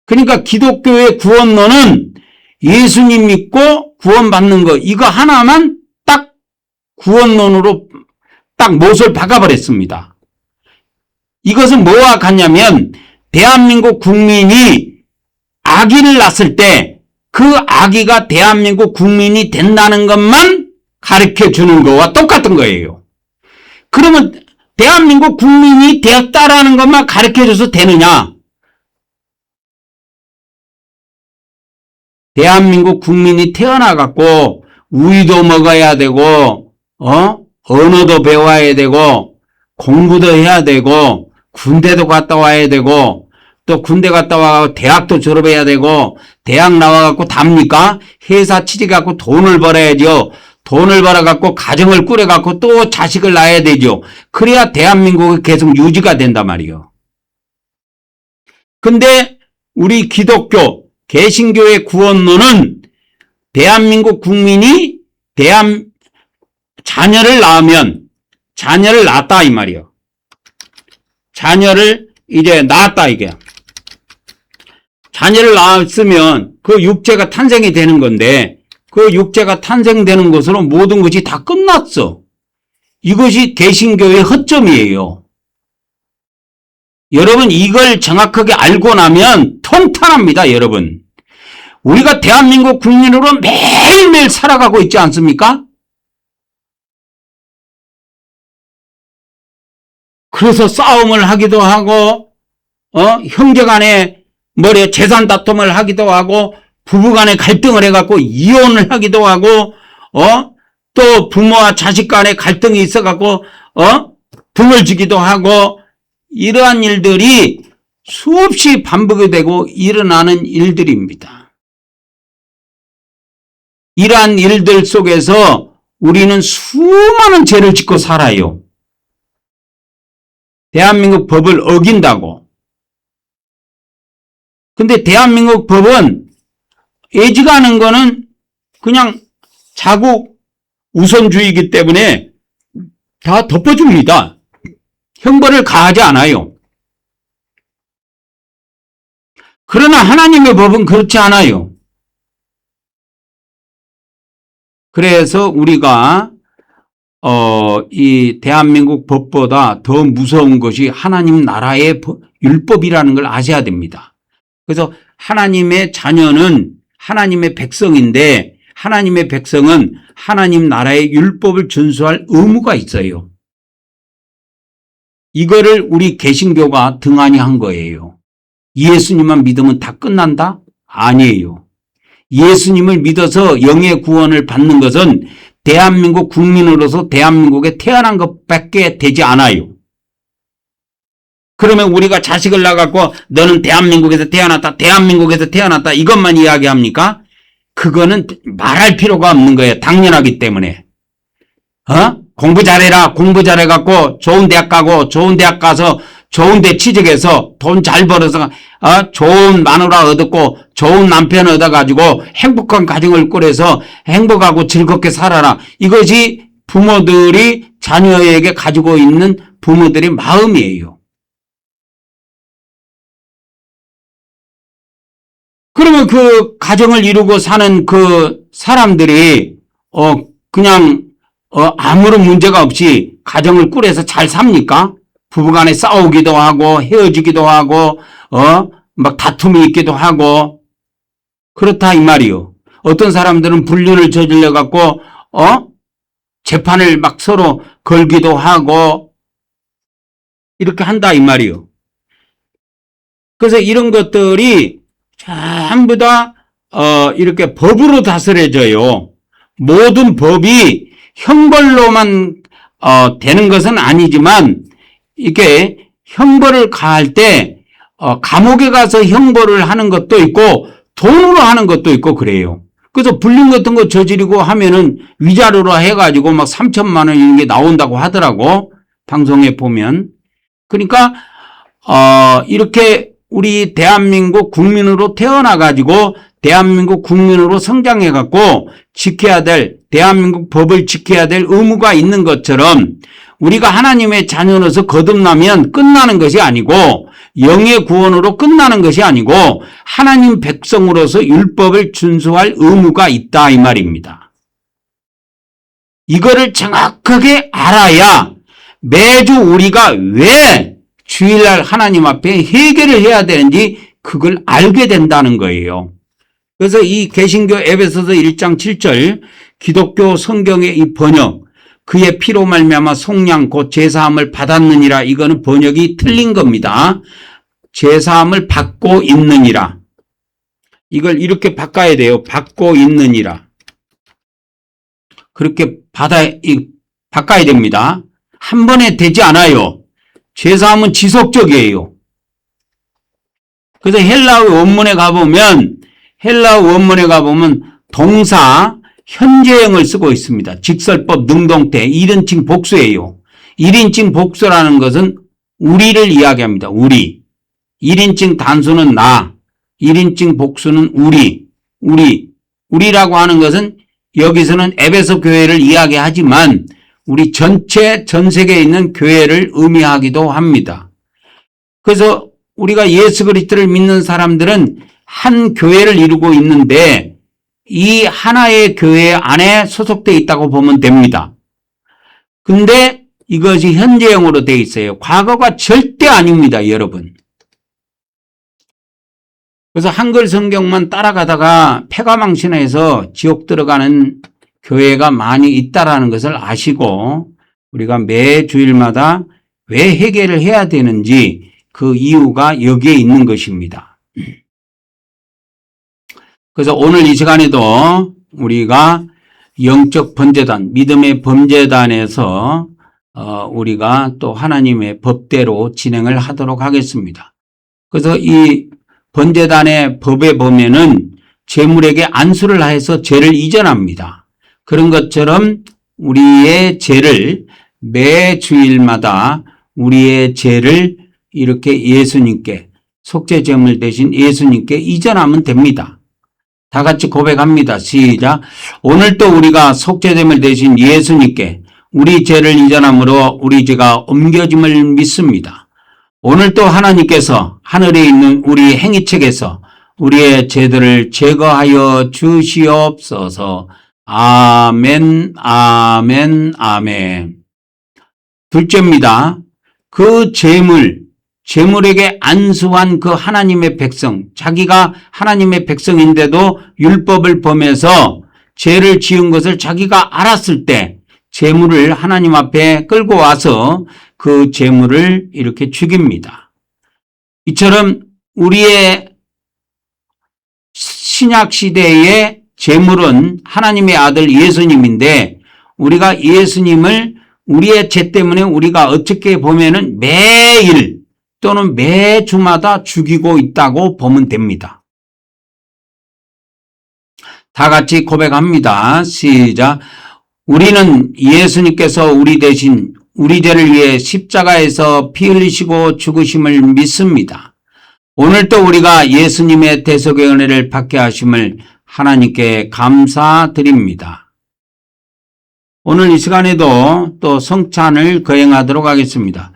그러니까 기독교의 구원론은 예수님 믿고 구원받는 거, 이거 하나만 딱 구원론으로 딱 못을 박아버렸습니다. 이것은 뭐와 같냐면, 대한민국 국민이 아기를 낳았을 때 그 아기가 대한민국 국민이 된다는 것만 가르쳐 주는 거와 똑같은 거예요. 그러면 대한민국 국민이 되었다라는 것만 가르쳐 줘서 되느냐? 대한민국 국민이 태어나갖고 우유도 먹어야 되고, 언어도 배워야 되고, 공부도 해야 되고, 군대도 갔다 와야 되고, 또 군대 갔다 와서 대학도 졸업해야 되고, 대학 나와갖고 답니까? 회사 취직해갖고 돈을 벌어야죠. 돈을 벌어갖고 가정을 꾸려갖고 또 자식을 낳아야 되죠. 그래야 대한민국이 계속 유지가 된단 말이에요. 근데 우리 기독교, 개신교의 구원론은 대한민국 국민이 자녀를 낳으면, 자녀를 낳았다 이 말이에요. 자녀를 이제 낳았다 이게. 자녀를 낳았으면 그 육체가 탄생이 되는 건데, 그 육체가 탄생되는 것으로 모든 것이 다 끝났어. 이것이 개신교의 허점이에요. 여러분, 이걸 정확하게 알고 나면 통탄합니다, 여러분. 우리가 대한민국 국민으로 매일매일 살아가고 있지 않습니까? 그래서 싸움을 하기도 하고, 형제간에 재산 다툼을 하기도 하고, 부부간에 갈등을 해갖고 이혼을 하기도 하고, 또 부모와 자식 간에 갈등이 있어갖고, 등을 지기도 하고, 이러한 일들이 수없이 반복이 되고 일어나는 일들입니다. 이러한 일들 속에서 우리는 수많은 죄를 짓고 살아요. 대한민국 법을 어긴다고. 근데 대한민국 법은 애지가는 거는 그냥 자국 우선주의이기 때문에 다 덮어줍니다. 형벌을 가하지 않아요. 그러나 하나님의 법은 그렇지 않아요. 그래서 우리가 이 대한민국 법보다 더 무서운 것이 하나님 나라의 율법이라는 걸 아셔야 됩니다. 그래서 하나님의 자녀는 하나님의 백성인데, 하나님의 백성은 하나님 나라의 율법을 준수할 의무가 있어요. 이거를 우리 개신교가 등한히 한 거예요. 예수님만 믿으면 다 끝난다? 아니에요. 예수님을 믿어서 영의 구원을 받는 것은 대한민국 국민으로서 대한민국에 태어난 것밖에 되지 않아요. 그러면 우리가 자식을 낳아갖고 너는 대한민국에서 태어났다, 대한민국에서 태어났다 이것만 이야기합니까? 그거는 말할 필요가 없는 거예요. 당연하기 때문에. 공부 잘해라. 공부 잘해갖고 좋은 대학 가고, 좋은 대학 가서 좋은 데 취직해서 돈 잘 벌어서 좋은 마누라 얻었고 좋은 남편 얻어가지고 행복한 가정을 꾸려서 행복하고 즐겁게 살아라. 이것이 부모들이 자녀에게 가지고 있는 부모들의 마음이에요. 그러면 그 가정을 이루고 사는 그 사람들이 그냥 아무런 문제가 없이 가정을 꾸려서 잘 삽니까? 부부간에 싸우기도 하고 헤어지기도 하고 막 다툼이 있기도 하고 그렇다 이 말이요. 어떤 사람들은 불륜을 저질러 갖고 재판을 막 서로 걸기도 하고 이렇게 한다 이 말이요. 그래서 이런 것들이 전부 다 이렇게 법으로 다스려져요. 모든 법이 형벌로만 되는 것은 아니지만 이게 형벌을 가할 때 감옥에 가서 형벌을 하는 것도 있고 돈으로 하는 것도 있고 그래요. 그래서 불륜 같은 거 저지르고 하면은 위자료로 해가지고 막 3천만 원 이런 게 나온다고 하더라고. 방송에 보면. 그러니까 이렇게 우리 대한민국 국민으로 태어나가지고 대한민국 국민으로 성장해갖고 지켜야 될, 대한민국 법을 지켜야 될 의무가 있는 것처럼 우리가 하나님의 자녀로서 거듭나면 끝나는 것이 아니고 영의 구원으로 끝나는 것이 아니고 하나님 백성으로서 율법을 준수할 의무가 있다 이 말입니다. 이거를 정확하게 알아야 매주 우리가 왜 주일날 하나님 앞에 회개를 해야 되는지 그걸 알게 된다는 거예요. 그래서 이 개신교 에베소서 1장 7절 기독교 성경의 이 번역 그의 피로 말미암아 속량 곧 제사함을 받았느니라 이거는 번역이 틀린 겁니다. 제사함을 받고 있느니라. 이걸 이렇게 바꿔야 돼요. 받고 있느니라. 그렇게 바꿔야 됩니다. 한 번에 되지 않아요. 제사함은 지속적이에요. 그래서 헬라어 원문에 가보면 동사 현재형을 쓰고 있습니다. 직설법 능동태 1인칭 복수예요. 1인칭 복수라는 것은 우리를 이야기합니다. 우리. 1인칭 단수는 나. 1인칭 복수는 우리라고 하는 것은 여기서는 에베소 교회를 이야기하지만 우리 전체 전 세계에 있는 교회를 의미하기도 합니다. 그래서 우리가 예수 그리스도를 믿는 사람들은 한 교회를 이루고 있는데 이 하나의 교회 안에 소속되어 있다고 보면 됩니다. 근데 이것이 현재형으로 되어 있어요. 과거가 절대 아닙니다, 여러분. 그래서 한글 성경만 따라가다가 패가망신해서 지옥 들어가는 교회가 많이 있다라는 것을 아시고 우리가 매 주일마다 왜 회개를 해야 되는지 그 이유가 여기에 있는 것입니다. 그래서 오늘 이 시간에도 우리가 영적 번제단, 믿음의 번제단에서 우리가 또 하나님의 법대로 진행을 하도록 하겠습니다. 그래서 이 번제단의 법에 보면은 제물에게 안수를 하여서 죄를 이전합니다. 그런 것처럼 우리의 죄를 매 주일마다 우리의 죄를 이렇게 예수님께 속죄제물 대신 예수님께 이전하면 됩니다. 다 같이 고백합니다. 시작. 오늘도 우리가 속죄제물 대신 예수님께 우리 죄를 이전함으로 우리 죄가 옮겨짐을 믿습니다. 오늘도 하나님께서 하늘에 있는 우리 행위책에서 우리의 죄들을 제거하여 주시옵소서. 아멘, 아멘, 아멘. 둘째입니다. 그 재물에게 안수한 그 하나님의 백성, 자기가 하나님의 백성인데도 율법을 범해서 죄를 지은 것을 자기가 알았을 때 재물을 하나님 앞에 끌고 와서 그 재물을 이렇게 죽입니다. 이처럼 우리의 신약 시대의 재물은 하나님의 아들 예수님인데 우리가 예수님을 우리의 죄 때문에 우리가 어떻게 보면은 매일 또는 매주마다 죽이고 있다고 보면 됩니다. 다 같이 고백합니다. 시작. 우리는 예수님께서 우리 대신 우리 죄를 위해 십자가에서 피 흘리시고 죽으심을 믿습니다. 오늘도 우리가 예수님의 대속의 은혜를 받게 하심을 하나님께 감사드립니다. 오늘 이 시간에도 또 성찬을 거행하도록 하겠습니다.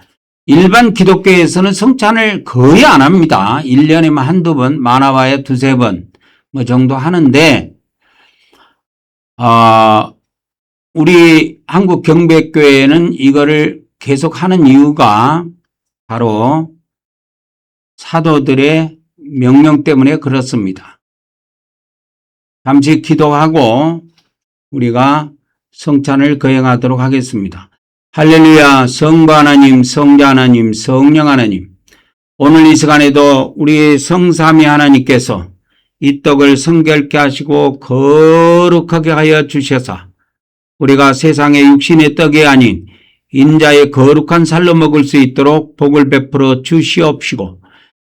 일반 기독교에서는 성찬을 거의 안 합니다. 1년에만 한두 번, 많아봐야 두세 번 뭐 정도 하는데 우리 한국 경배교회는 이거를 계속 하는 이유가 바로 사도들의 명령 때문에 그렇습니다. 잠시 기도하고 우리가 성찬을 거행하도록 하겠습니다. 할렐루야. 성부 하나님, 성자 하나님, 성령 하나님, 오늘 이 시간에도 우리 성삼위 하나님께서 이 떡을 성결케 하시고 거룩하게 하여 주셔서 우리가 세상의 육신의 떡이 아닌 인자의 거룩한 살로 먹을 수 있도록 복을 베풀어 주시옵시고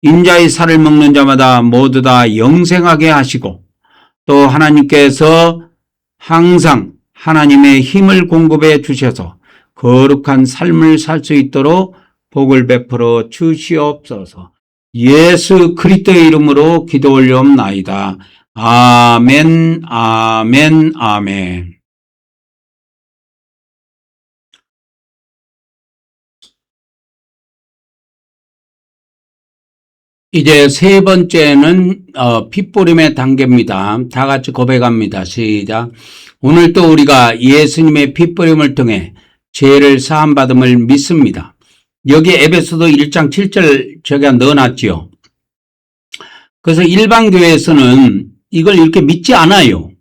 인자의 살을 먹는 자마다 모두 다 영생하게 하시고 또 하나님께서 항상 하나님의 힘을 공급해 주셔서 거룩한 삶을 살 수 있도록 복을 베풀어 주시옵소서. 예수 그리스도의 이름으로 기도 올려옵나이다. 아멘, 아멘, 아멘. 이제 세 번째는 핏부림의 단계입니다. 다 같이 고백합니다. 시작. 오늘 또 우리가 예수님의 핏부림을 통해 죄를 사함받음을 믿습니다. 여기 에베소서 1장 7절 제가 넣어놨지요. 그래서 일반 교회에서는 이걸 이렇게 믿지 않아요.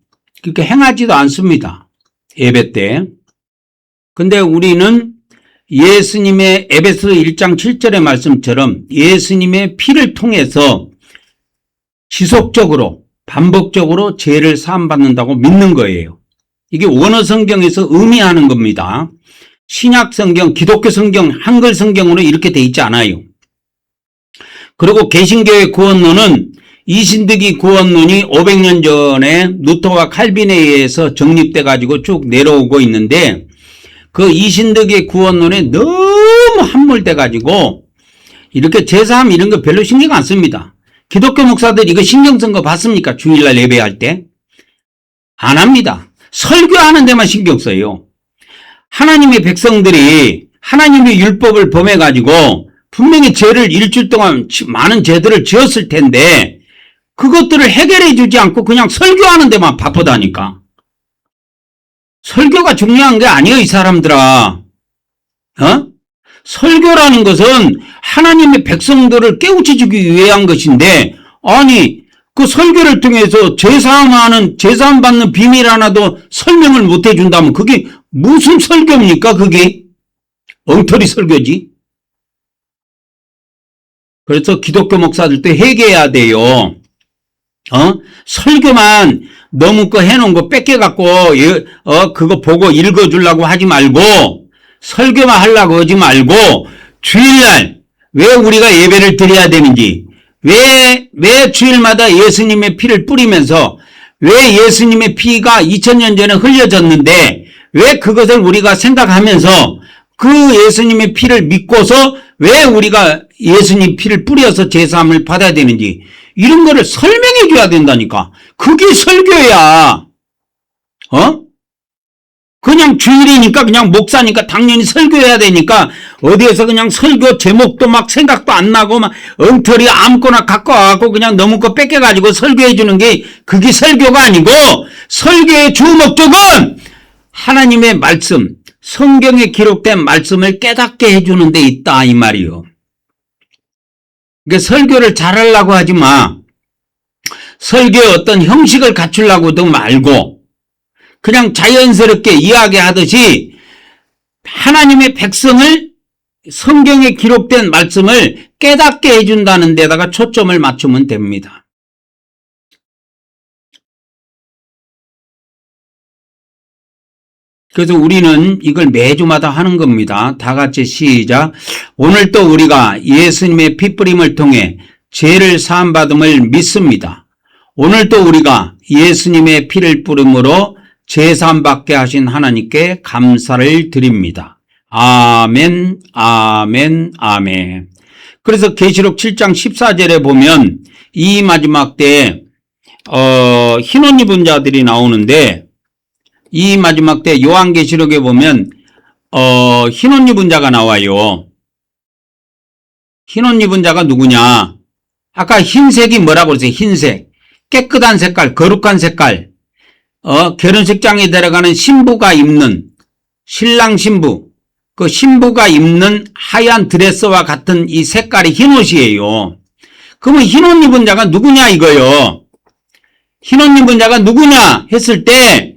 그렇게 행하지도 않습니다. 예배 때. 근데 우리는 예수님의 에베소서 1장 7절의 말씀처럼 예수님의 피를 통해서 지속적으로 반복적으로 죄를 사함받는다고 믿는 거예요. 이게 원어 성경에서 의미하는 겁니다. 신약 성경, 기독교 성경, 한글 성경으로 이렇게 돼 있지 않아요. 그리고 개신교의 구원론은 이신득이 구원론이 500년 전에 루터와 칼빈에 의해서 정립돼 가지고 쭉 내려오고 있는데 그 이신득의 구원론에 너무 함몰돼 가지고 이렇게 제사함 이런 거 별로 신경 안 씁니다. 기독교 목사들 이거 신경 쓴 거 봤습니까? 주일날 예배할 때? 안 합니다. 설교하는 데만 신경 써요. 하나님의 백성들이 하나님의 율법을 범해 가지고 분명히 죄를 일주일 동안 많은 죄들을 지었을 텐데 그것들을 해결해 주지 않고 그냥 설교하는 데만 바쁘다니까. 설교가 중요한 게 아니에요, 이 사람들아. 설교라는 것은 하나님의 백성들을 깨우쳐주기 위한 것인데, 아니, 그 설교를 통해서 제사함 받는 비밀 하나도 설명을 못 해준다면 그게 무슨 설교입니까, 그게? 엉터리 설교지. 그래서 기독교 목사들도 회개해야 돼요. 설교만 너무 거 해놓은 거 뺏겨갖고, 그거 보고 읽어주려고 하지 말고, 설교만 하려고 하지 말고, 주일날, 왜 우리가 예배를 드려야 되는지, 왜 주일마다 예수님의 피를 뿌리면서, 왜 예수님의 피가 2000년 전에 흘려졌는데, 왜 그것을 우리가 생각하면서, 그 예수님의 피를 믿고서, 왜 우리가 예수님 피를 뿌려서 제사함을 받아야 되는지, 이런 거를 설명해 줘야 된다니까. 그게 설교야. 그냥 주일이니까 그냥 목사니까 당연히 설교해야 되니까 어디에서 그냥 설교 제목도 막 생각도 안 나고 막 엉터리 아무거나 갖고 와갖고 그냥 너무 거 뺏겨가지고 설교해 주는 게 그게 설교가 아니고 설교의 주 목적은 하나님의 말씀, 성경에 기록된 말씀을 깨닫게 해주는 데 있다 이 말이요. 그러니까 설교를 잘하려고 하지 마. 설교의 어떤 형식을 갖추려고도 말고 그냥 자연스럽게 이야기하듯이 하나님의 백성을 성경에 기록된 말씀을 깨닫게 해준다는 데다가 초점을 맞추면 됩니다. 그래서 우리는 이걸 매주마다 하는 겁니다. 다 같이 시작. 오늘 또 우리가 예수님의 핏부림을 통해 죄를 사함받음을 믿습니다. 오늘 또 우리가 예수님의 피를 뿌림으로 죄 사함받게 하신 하나님께 감사를 드립니다. 아멘, 아멘, 아멘. 그래서 계시록 7장 14절에 보면 이 마지막 때 흰옷 입은 자들이 나오는데 이 마지막 때 요한계시록에 보면 흰옷 입은 자가 나와요. 흰옷 입은 자가 누구냐? 아까 흰색이 뭐라고 그랬어요? 흰색. 깨끗한 색깔, 거룩한 색깔. 결혼식장에 들어가는 신부가 입는 신랑 신부. 그 신부가 입는 하얀 드레스와 같은 이 색깔이 흰옷이에요. 그러면 흰옷 입은 자가 누구냐 이거요. 흰옷 입은 자가 누구냐 했을 때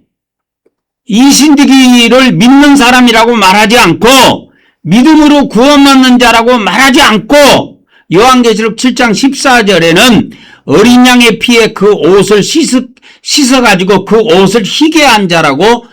이신득이를 믿는 사람이라고 말하지 않고 믿음으로 구원받는 자라고 말하지 않고 요한계시록 7장 14절에는 어린 양의 피에 그 옷을 씻어가지고 그 옷을 희게 한 자라고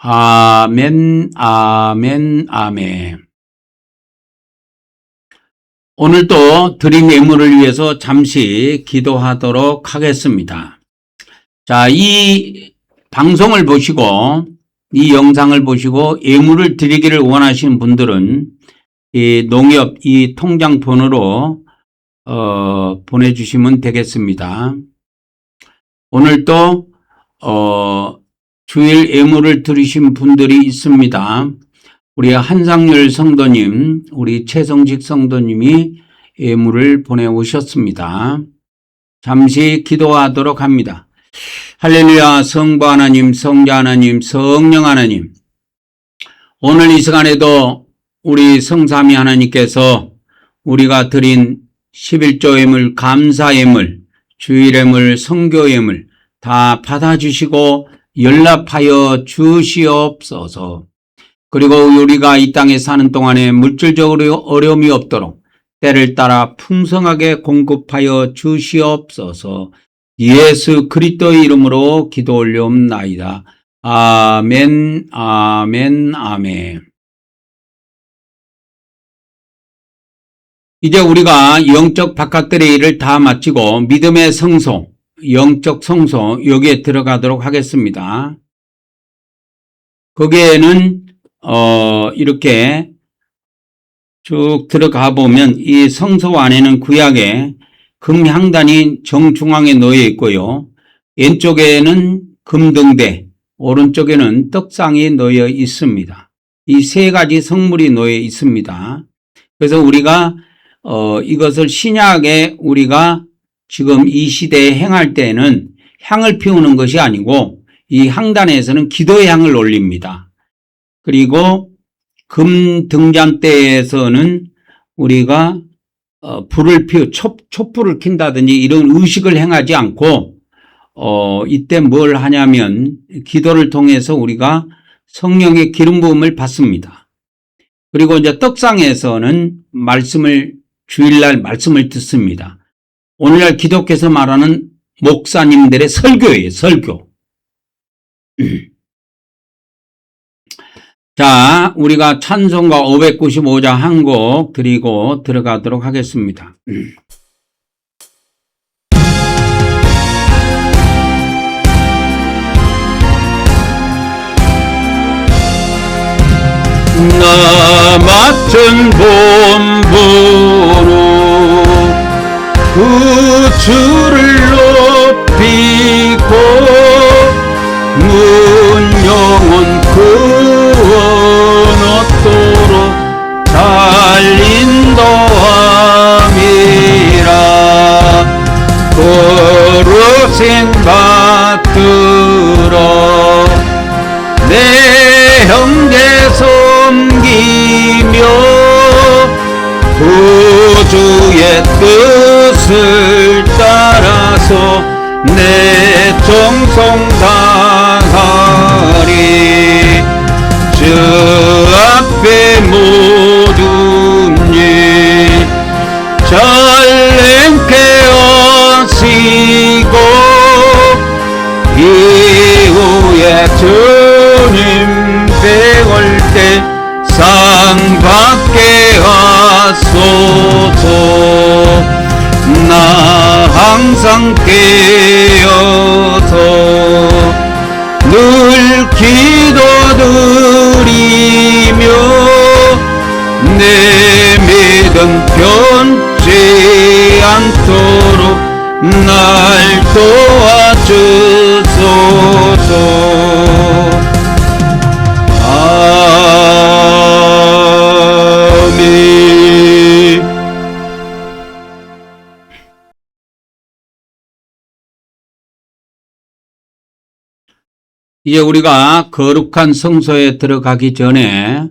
아멘, 아멘, 아멘. 오늘도 드린 예물을 위해서 잠시 기도하도록 하겠습니다. 자, 이 방송을 보시고, 이 영상을 보시고 예물을 드리기를 원하시는 분들은 이 농협 이 통장 번호로 보내주시면 되겠습니다. 오늘 또 주일 예물을 드리신 분들이 있습니다. 우리 한상열 성도님, 우리 최성식 성도님이 예물을 보내오셨습니다. 잠시 기도하도록 합니다. 할렐루야. 성부 하나님, 성자 하나님, 성령 하나님, 오늘 이 시간에도 우리 성삼위 하나님께서 우리가 드린 11조 예물, 감사 예물, 주일 예물, 성교 예물 다 받아주시고 연락하여 주시옵소서. 그리고 우리가 이 땅에 사는 동안에 물질적으로 어려움이 없도록 때를 따라 풍성하게 공급하여 주시옵소서. 예수 그리스도의 이름으로 기도 올려옵나이다. 아멘, 아멘, 아멘. 이제 우리가 영적 바깥들의 일을 다 마치고 믿음의 성소, 영적 성소 여기에 들어가도록 하겠습니다. 거기에는 이렇게 쭉 들어가 보면 이 성소 안에는 구약의 금향단이 정중앙에 놓여 있고요. 왼쪽에는 금등대, 오른쪽에는 떡상이 놓여 있습니다. 이 세 가지 성물이 놓여 있습니다. 그래서 우리가 이것을 신약에 우리가 지금 이 시대에 행할 때는 향을 피우는 것이 아니고 이 향단에서는 기도의 향을 올립니다. 그리고 금등잔대에서는 우리가 불을 촛불을 킨다든지 이런 의식을 행하지 않고 이때 뭘 하냐면 기도를 통해서 우리가 성령의 기름 부음을 받습니다. 그리고 이제 떡상에서는 주일날 말씀을 듣습니다. 오늘날 기독교에서 말하는 목사님들의 설교예요, 설교. 자, 우리가 찬송가 595장 한 곡 드리고 들어가도록 하겠습니다. 나 맡은 본분으로 그 주를 높이고 문 영혼 구원 얻도록 잘 인도함이라. 거룩신 받들어 내 형제 섬기며 구주의 뜻을 따라서 내 정성 다하리. 주 앞에 모든 일 잘 행케 하시고 이후에 주님 배울 때 상 받게 하소서. 나 항상 깨어서 늘 기도드리며 내 믿음 변치 않도록 날 도와주소서. 아멘. 이제 우리가 거룩한 성소에 들어가기 전에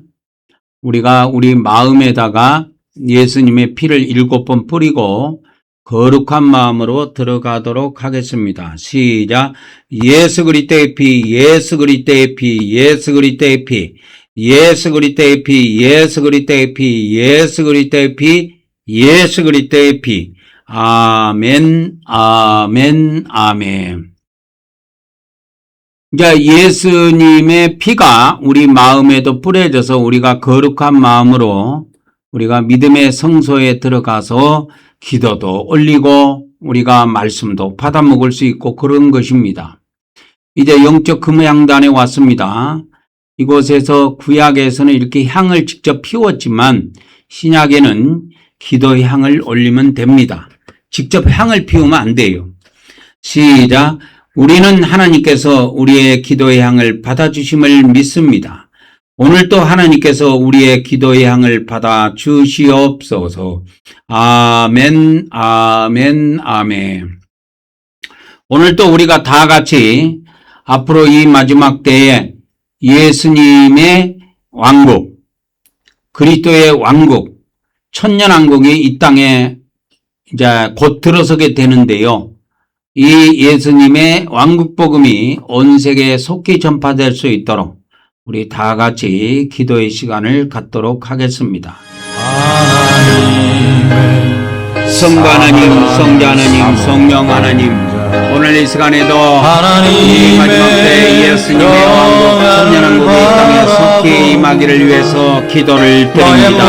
우리가 우리 마음에다가 예수님의 피를 7번 뿌리고 거룩한 마음으로 들어가도록 하겠습니다. 시작. 예수 그리스도의 피, 예수 그리스도의 피, 예수 그리스도의 피, 예수 그리스도의 피, 예수 그리스도의 피, 예수 그리스도의 피, 예수 그리스도의 피. 아멘, 아멘, 아멘. 이제 예수님의 피가 우리 마음에도 뿌려져서 우리가 거룩한 마음으로 우리가 믿음의 성소에 들어가서 기도도 올리고 우리가 말씀도 받아 먹을 수 있고 그런 것입니다. 이제 영적 금양단에 왔습니다. 이곳에서 구약에서는 이렇게 향을 직접 피웠지만 신약에는 기도의 향을 올리면 됩니다. 직접 향을 피우면 안 돼요. 시작. 우리는 하나님께서 우리의 기도의 향을 받아주심을 믿습니다. 오늘도 하나님께서 우리의 기도의 향을 받아 주시옵소서. 아멘, 아멘, 아멘. 오늘도 우리가 다 같이 앞으로 이 마지막 때에 예수님의 왕국, 그리스도의 왕국, 천년왕국이 이 땅에 이제 곧 들어서게 되는데요. 이 예수님의 왕국 복음이 온 세계에 속히 전파될 수 있도록 우리 다 같이 기도의 시간을 갖도록 하겠습니다. 성부 하나님, 성자 하나님, 성령 하나님, 오늘 이 시간에도 이 마지막 때 예수님의 왕국 천년왕국이 이 땅에 속히 임하기를 위해서 기도를 드립니다.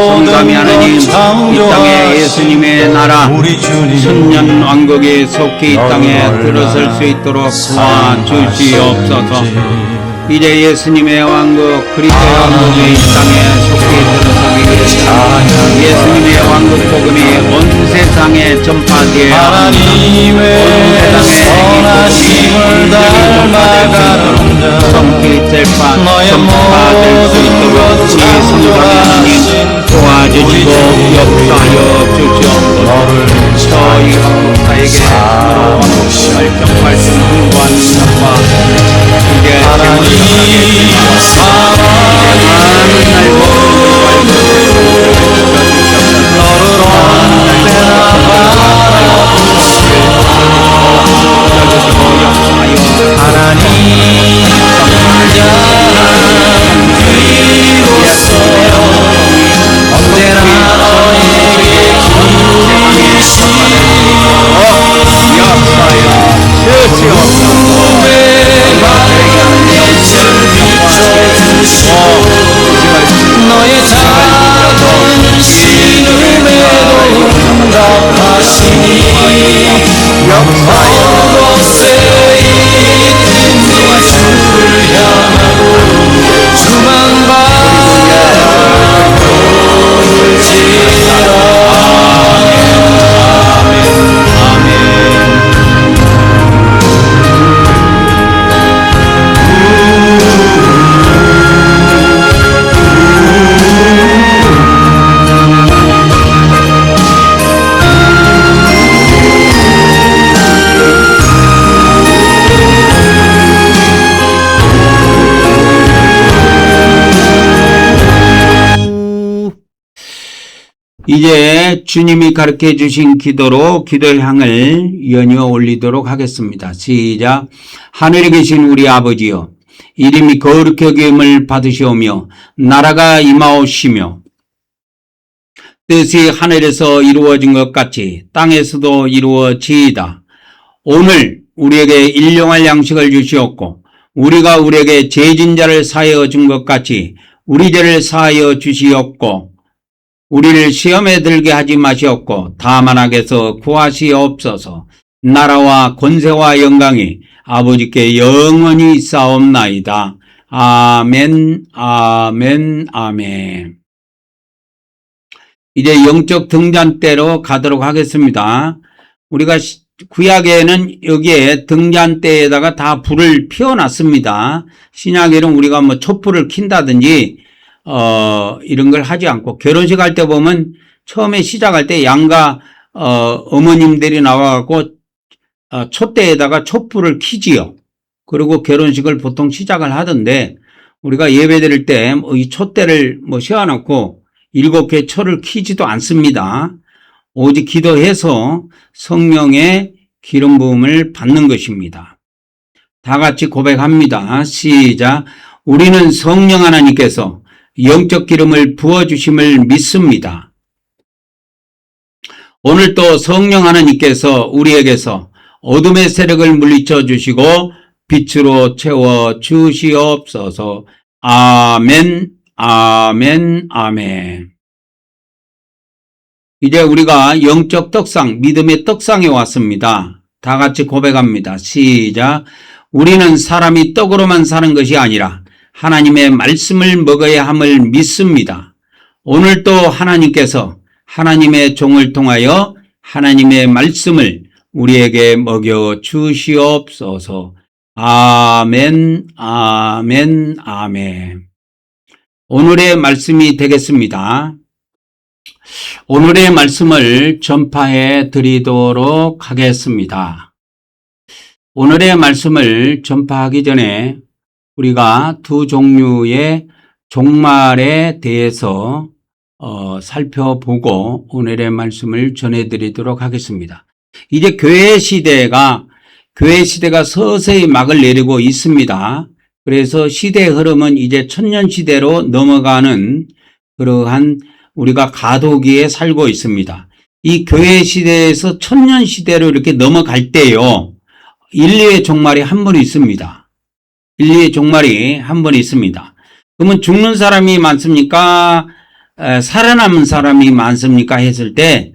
성삼위 하나님, 이 땅에 예수님의 나라 천년왕국이 속히 이 땅에 들어설 수 있도록 도와주시옵소서. 이제 예수님의 왕국 그리스도의 왕국이 이 땅에 속히 들어서기 위해서 예수님의 왕국 복음이 온 세상에 전파되어야 합니다. 온 세상에 이 복음이 전파될 수 있도록 성취 전파될 수 있도록 우리 성삼위 하나님 도와주시고 역사하여 주시옵소서. 저희 한국사에게 힘으로 결정할 수 있는 흥부한 전파 이제 제물을 너의 작은 신음에도 응답하시니 영원 곳에 있는 주를 향하고 주만 바라볼지라. 이제 주님이 가르쳐 주신 기도로 기도의 향을 연이어 올리도록 하겠습니다. 시작. 하늘에 계신 우리 아버지여, 이름이 거룩히 여김을 받으시오며 나라가 임하오시며 뜻이 하늘에서 이루어진 것 같이 땅에서도 이루어지이다. 오늘 우리에게 일용할 양식을 주시옵고 우리가 우리에게 죄진 자를 사하여 준 것 같이 우리 죄를 사하여 주시옵고 우리를 시험에 들게 하지 마시옵고 다만 악에서 구하시옵소서. 나라와 권세와 영광이 아버지께 영원히 있사옵나이다. 아멘, 아멘, 아멘. 이제 영적 등잔대로 가도록 하겠습니다. 우리가 구약에는 여기에 등잔대에다가 다 불을 피워놨습니다. 신약에는 우리가 뭐 촛불을 킨다든지 이런 걸 하지 않고 결혼식 할 때 보면 처음에 시작할 때 양가 어머님들이 나와갖고 촛대에다가 촛불을 켜지요. 그리고 결혼식을 보통 시작을 하던데 우리가 예배 드릴 때 이 촛대를 세워놓고 7개 촛을 켜지도 않습니다. 오직 기도해서 성령의 기름 부음을 받는 것입니다. 다 같이 고백합니다. 시작. 우리는 성령 하나님께서 영적 기름을 부어주심을 믿습니다. 오늘도 성령 하나님께서 우리에게서 어둠의 세력을 물리쳐 주시고 빛으로 채워 주시옵소서. 아멘, 아멘, 아멘. 이제 우리가 영적 떡상, 믿음의 떡상에 왔습니다. 다 같이 고백합니다. 시작. 우리는 사람이 떡으로만 사는 것이 아니라 하나님의 말씀을 먹어야 함을 믿습니다. 오늘도 하나님께서 하나님의 종을 통하여 하나님의 말씀을 우리에게 먹여 주시옵소서. 아멘, 아멘, 아멘. 오늘의 말씀이 되겠습니다. 오늘의 말씀을 전파해 드리도록 하겠습니다. 오늘의 말씀을 전파하기 전에 우리가 두 종류의 종말에 대해서 살펴보고 오늘의 말씀을 전해드리도록 하겠습니다. 이제 교회 시대가 서서히 막을 내리고 있습니다. 그래서 시대의 흐름은 이제 천년시대로 넘어가는 그러한 우리가 가도기에 살고 있습니다. 이 교회 시대에서 천년시대로 이렇게 넘어갈 때요, 인류의 종말이 한 번 있습니다. 인류의 종말이 한 번 있습니다. 그러면 죽는 사람이 많습니까? 살아남은 사람이 많습니까? 했을 때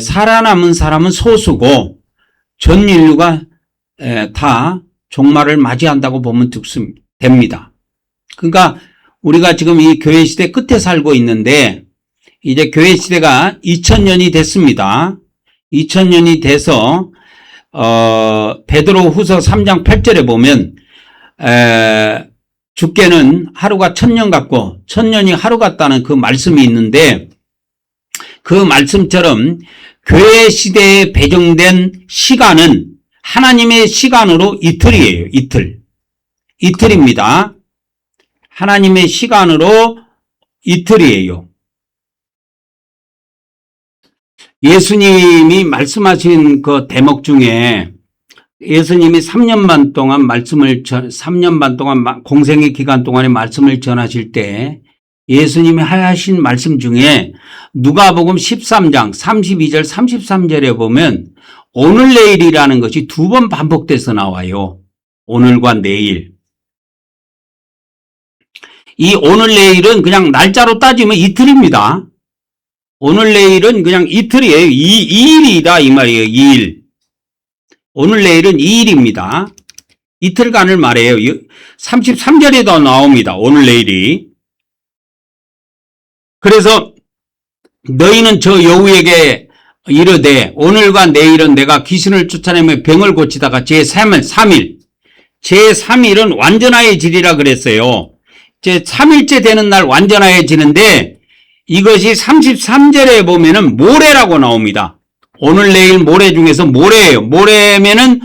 살아남은 사람은 소수고 전 인류가 다 종말을 맞이한다고 보면 됩니다. 그러니까 우리가 지금 이 교회 시대 끝에 살고 있는데 이제 교회 시대가 2000년이 됐습니다. 2000년이 돼서 베드로 후서 3장 8절에 보면 주께는 하루가 1000년 같고 1000년이 하루 같다는 그 말씀이 있는데 그 말씀처럼 교회 시대에 배정된 시간은 하나님의 시간으로 이틀이에요. 이틀입니다. 하나님의 시간으로 이틀이에요. 예수님이 말씀하신 그 대목 중에 예수님이 3년 반 동안 공생의 기간 동안에 말씀을 전하실 때 예수님이 하신 말씀 중에 누가복음 13장 32절 33절에 보면 오늘 내일이라는 것이 두 번 반복돼서 나와요. 오늘과 내일. 이 오늘 내일은 그냥 날짜로 따지면 이틀입니다. 오늘 내일은 그냥 이틀이에요. 2일이다 이 말이에요. 2일. 오늘 내일은 2일입니다. 이틀간을 말해요. 33절에도 나옵니다. 오늘 내일이. 그래서 너희는 저 여우에게 이르되 오늘과 내일은 내가 귀신을 쫓아내며 병을 고치다가 제3일 제3일은 완전하여지리라 그랬어요. 제3일째 되는 날 완전하여지는데 이것이 33절에 보면은 모레라고 나옵니다. 오늘 내일 모레 중에서 모레예요. 모레면은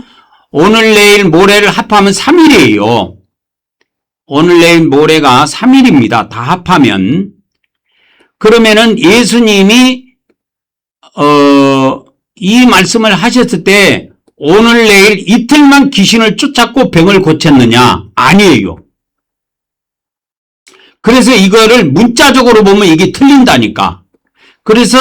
오늘 내일 모레를 합하면 3일이에요. 오늘 내일 모레가 3일입니다. 다 합하면. 그러면은 예수님이 이 말씀을 하셨을 때 오늘 내일 이틀만 귀신을 쫓았고 병을 고쳤느냐? 아니에요. 그래서 이거를 문자적으로 보면 이게 틀린다니까. 그래서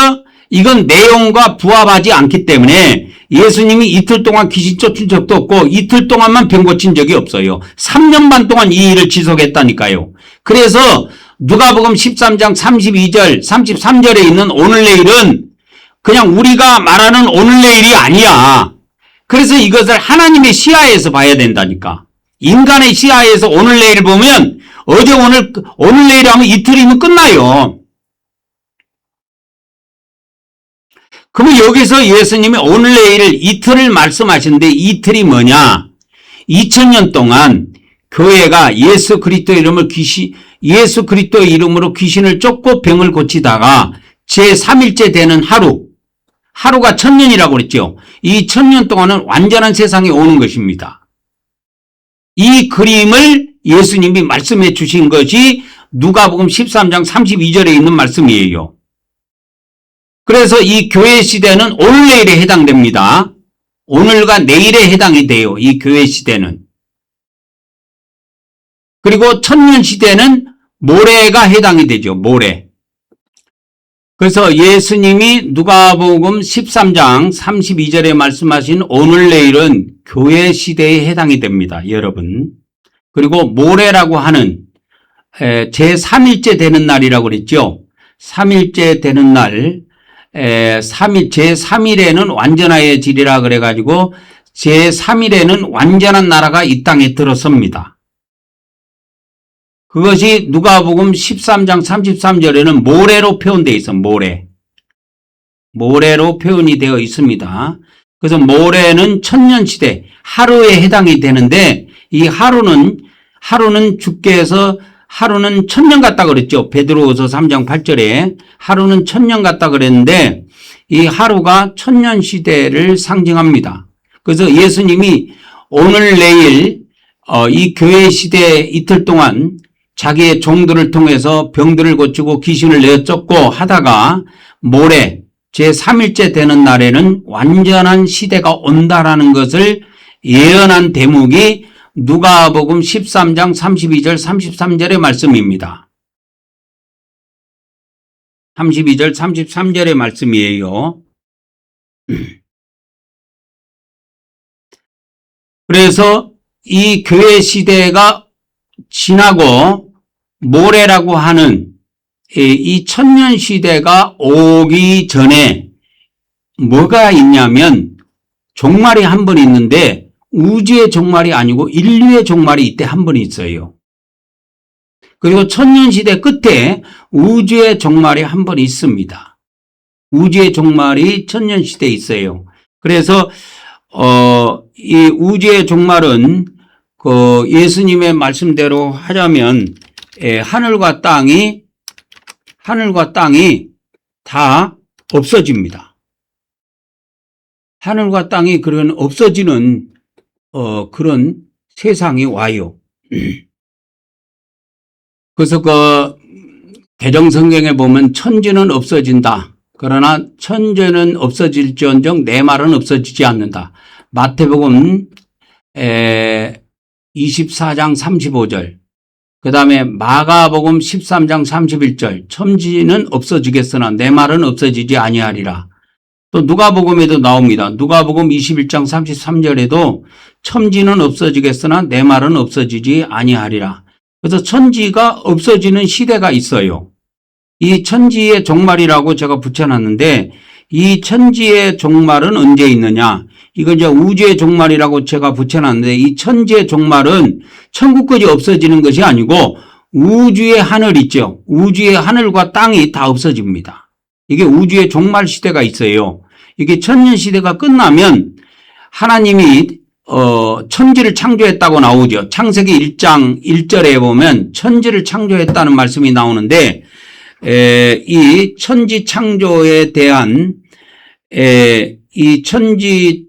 이건 내용과 부합하지 않기 때문에 예수님이 이틀 동안 귀신 쫓은 적도 없고 이틀 동안만 병 고친 적이 없어요. 3년 반 동안 이 일을 지속했다니까요. 그래서 누가복음 13장 32절 33절에 있는 오늘 내일은 그냥 우리가 말하는 오늘 내일이 아니야. 그래서 이것을 하나님의 시야에서 봐야 된다니까. 인간의 시야에서 오늘 내일 보면 어제 오늘 내일 하면 이틀이면 끝나요. 그러면 여기서 예수님이 오늘 내일 이틀을 말씀하시는데 이틀이 뭐냐? 2000년 동안 교회가 예수 그리스도의 이름으로 귀신을 쫓고 병을 고치다가 제3일째 되는 하루가 1000년이라고 그랬죠. 이 1000년 동안은 완전한 세상에 오는 것입니다. 이 그림을 예수님이 말씀해 주신 것이 누가복음 13장 32절에 있는 말씀이에요. 그래서 이 교회 시대는 오늘 내일에 해당됩니다. 오늘과 내일에 해당이 돼요. 이 교회 시대는. 그리고 천년 시대는 모레가 해당이 되죠. 모레. 그래서 예수님이 누가복음 13장 32절에 말씀하신 오늘 내일은 교회 시대에 해당이 됩니다. 여러분. 그리고 모레라고 하는 제3일째 되는 날이라고 그랬죠. 3일째 되는 날, 제3일에는 완전하의 질이라 그래가지고 제3일에는 완전한 나라가 이 땅에 들어섭니다. 그것이 누가복음 13장 33절에는 모레로 표현되어 있어. 모레로 표현이 되어 있습니다. 그래서 모레는 천년시대, 하루에 해당이 되는데 이 하루는 주께서 하루는 천년 같다 그랬죠. 베드로후서 3장 8절에 하루는 천년 같다 그랬는데 이 하루가 천년시대를 상징합니다. 그래서 예수님이 오늘 내일 이 교회 시대 이틀 동안 자기의 종들을 통해서 병들을 고치고 귀신을 내쫓고 하다가 모레 제3일째 되는 날에는 완전한 시대가 온다라는 것을 예언한 대목이 누가복음 13장 32절 33절의 말씀입니다. 32절 33절의 말씀이에요. 그래서 이 교회 시대가 지나고 모레라고 하는 이 천년 시대가 오기 전에 뭐가 있냐면 종말이 한 번 있는데 우주의 종말이 아니고 인류의 종말이 이때 한 번 있어요. 그리고 천년 시대 끝에 우주의 종말이 한 번 있습니다. 우주의 종말이 천년 시대에 있어요. 그래서 이 우주의 종말은 예수님의 말씀대로 하자면 하늘과 땅이 다 없어집니다. 하늘과 땅이 그런 없어지는 그런 세상이 와요. 그래서 개정성경에 보면 천지는 없어진다. 그러나 천지는 없어질지언정 내 말은 없어지지 않는다. 마태복음 24장 35절, 그 다음에 마가복음 13장 31절, 천지는 없어지겠으나 내 말은 없어지지 아니하리라. 또 누가복음에도 나옵니다. 누가복음 21장 33절에도 천지는 없어지겠으나 내 말은 없어지지 아니하리라. 그래서 천지가 없어지는 시대가 있어요. 이 천지의 종말이라고 제가 붙여놨는데 이 천지의 종말은 언제 있느냐? 이건 이제 우주의 종말이라고 제가 붙여놨는데 이 천지의 종말은 천국까지 없어지는 것이 아니고 우주의 하늘 있죠. 우주의 하늘과 땅이 다 없어집니다. 이게 우주의 종말 시대가 있어요. 이게 천년 시대가 끝나면 하나님이 천지를 창조했다고 나오죠. 창세기 1장 1절에 보면 천지를 창조했다는 말씀이 나오는데 이 천지 창조에 대한 이 천지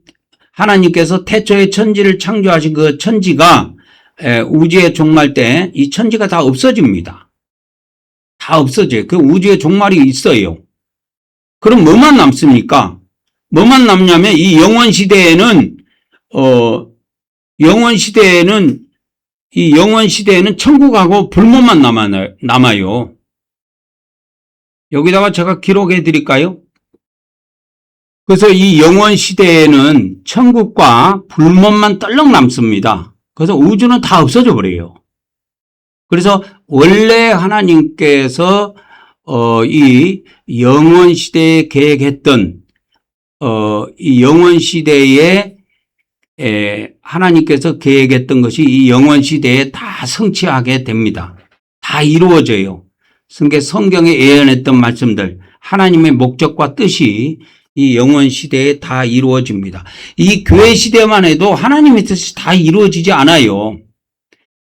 하나님께서 태초에 천지를 창조하신 그 천지가 우주의 종말 때 이 천지가 다 없어집니다. 다 없어져요. 그 우주의 종말이 있어요. 그럼 뭐만 남습니까? 뭐만 남냐면 이 영원 시대에는 천국하고 불못만 남아요. 여기다가 제가 기록해 드릴까요? 그래서 이 영원 시대에는 천국과 불못만 떨렁 남습니다. 그래서 우주는 다 없어져 버려요. 그래서 원래 하나님께서 이 영원 시대에 계획했던 이 영원 시대에 하나님께서 계획했던 것이 이 영원 시대에 다 성취하게 됩니다. 다 이루어져요. 성경에 예언했던 말씀들, 하나님의 목적과 뜻이 이 영원 시대에 다 이루어집니다. 이 교회 시대만 해도 하나님의 뜻이 다 이루어지지 않아요.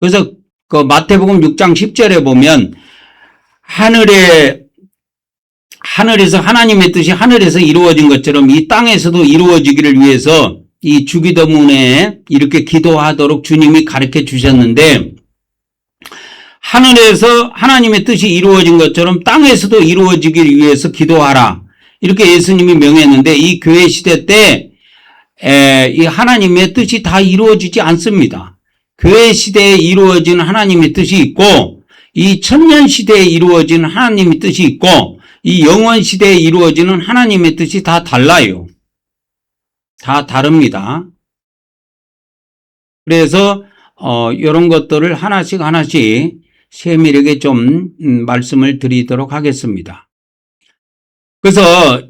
그래서 그 마태복음 6장 10절에 보면 하늘에서 하나님의 뜻이 하늘에서 이루어진 것처럼 이 땅에서도 이루어지기를 위해서 이 주기도문에 이렇게 기도하도록 주님이 가르쳐 주셨는데 하늘에서 하나님의 뜻이 이루어진 것처럼 땅에서도 이루어지기 위해서 기도하라. 이렇게 예수님이 명했는데 이 교회 시대 때 이 하나님의 뜻이 다 이루어지지 않습니다. 교회 시대에 이루어진 하나님의 뜻이 있고 이 천년 시대에 이루어진 하나님의 뜻이 있고 이 영원 시대에 이루어지는 하나님의 뜻이 다 달라요. 다 다릅니다. 그래서 이런 것들을 하나씩 세밀하게 좀 말씀을 드리도록 하겠습니다. 그래서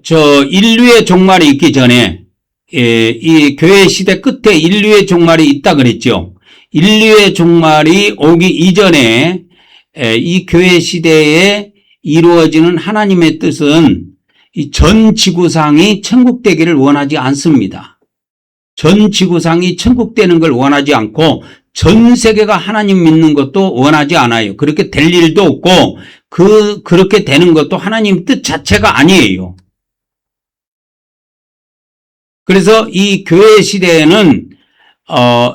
인류의 종말이 있기 전에 이 교회 시대 끝에 인류의 종말이 있다 그랬죠. 인류의 종말이 오기 이전에 이 교회 시대에 이루어지는 하나님의 뜻은 이 전 지구상이 천국되기를 원하지 않습니다. 전 지구상이 천국되는 걸 원하지 않고 전 세계가 하나님 믿는 것도 원하지 않아요. 그렇게 될 일도 없고 그렇게 되는 것도 하나님 뜻 자체가 아니에요. 그래서 이 교회 시대에는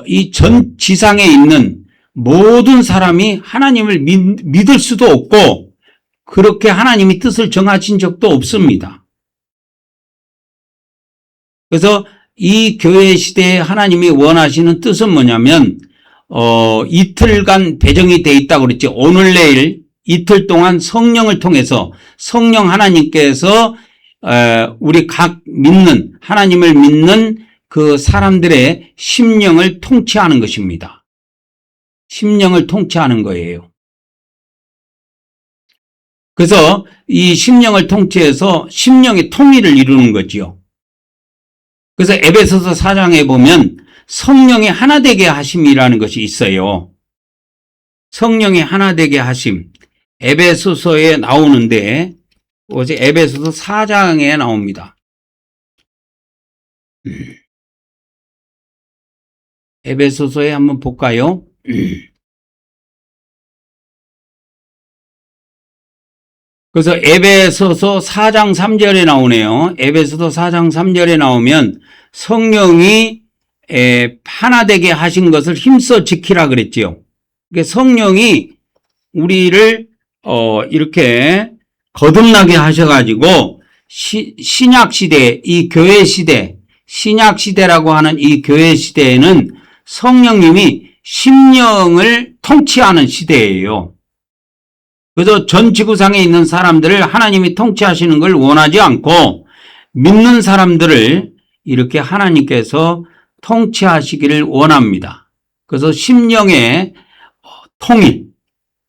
이 전 지상에 있는 모든 사람이 하나님을 믿을 수도 없고 그렇게 하나님이 뜻을 정하신 적도 없습니다. 그래서 이 교회 시대에 하나님이 원하시는 뜻은 뭐냐면 이틀간 배정이 돼 있다고 그랬죠. 오늘 내일 이틀 동안 성령을 통해서 성령 하나님께서 우리 각 믿는 하나님을 믿는 그 사람들의 심령을 통치하는 것입니다. 심령을 통치하는 거예요. 그래서 이 심령을 통치해서 심령의 통일을 이루는 거지요. 그래서 에베소서 4장에 보면 성령이 하나 되게 하심이라는 것이 있어요. 성령이 하나 되게 하심. 에베소서에 나오는데 어제 에베소서 4장에 나옵니다. 에베소서에 한번 볼까요? 그래서 에베소서 4장 3절에 나오네요. 에베소서 4장 3절에 나오면 성령이 하나 되게 하신 것을 힘써 지키라 그랬지요. 그러니까 성령이 우리를 이렇게 거듭나게 하셔가지고 신약 시대, 이 교회 시대, 신약 시대라고 하는 이 교회 시대에는 성령님이 심령을 통치하는 시대예요. 그래서 전 지구상에 있는 사람들을 하나님이 통치하시는 걸 원하지 않고 믿는 사람들을 이렇게 하나님께서 통치하시기를 원합니다. 그래서 심령의 통일,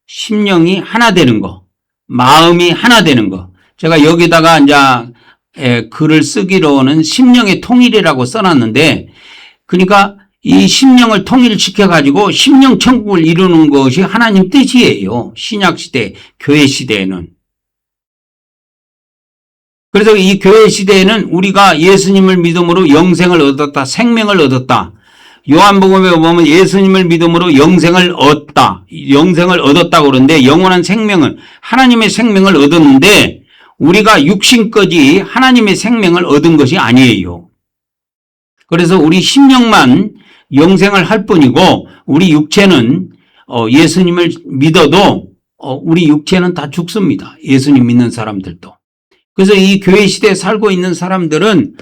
심령이 하나 되는 거, 마음이 하나 되는 거. 제가 여기다가 이제 글을 쓰기로는 심령의 통일이라고 써놨는데, 그러니까 이 심령을 통일시켜가지고 심령 천국을 이루는 것이 하나님 뜻이에요. 신약 시대, 교회 시대에는. 그래서 이 교회 시대에는 우리가 예수님을 믿음으로 영생을 얻었다, 생명을 얻었다. 요한복음에 보면 예수님을 믿음으로 영생을 얻었다. 영생을 얻었다고 그러는데 영원한 생명을, 하나님의 생명을 얻었는데 우리가 육신까지 하나님의 생명을 얻은 것이 아니에요. 그래서 우리 심령만 영생을 할 뿐이고 우리 육체는 예수님을 믿어도 우리 육체는 다 죽습니다. 예수님 믿는 사람들도. 그래서 이 교회 시대에 살고 있는 사람들은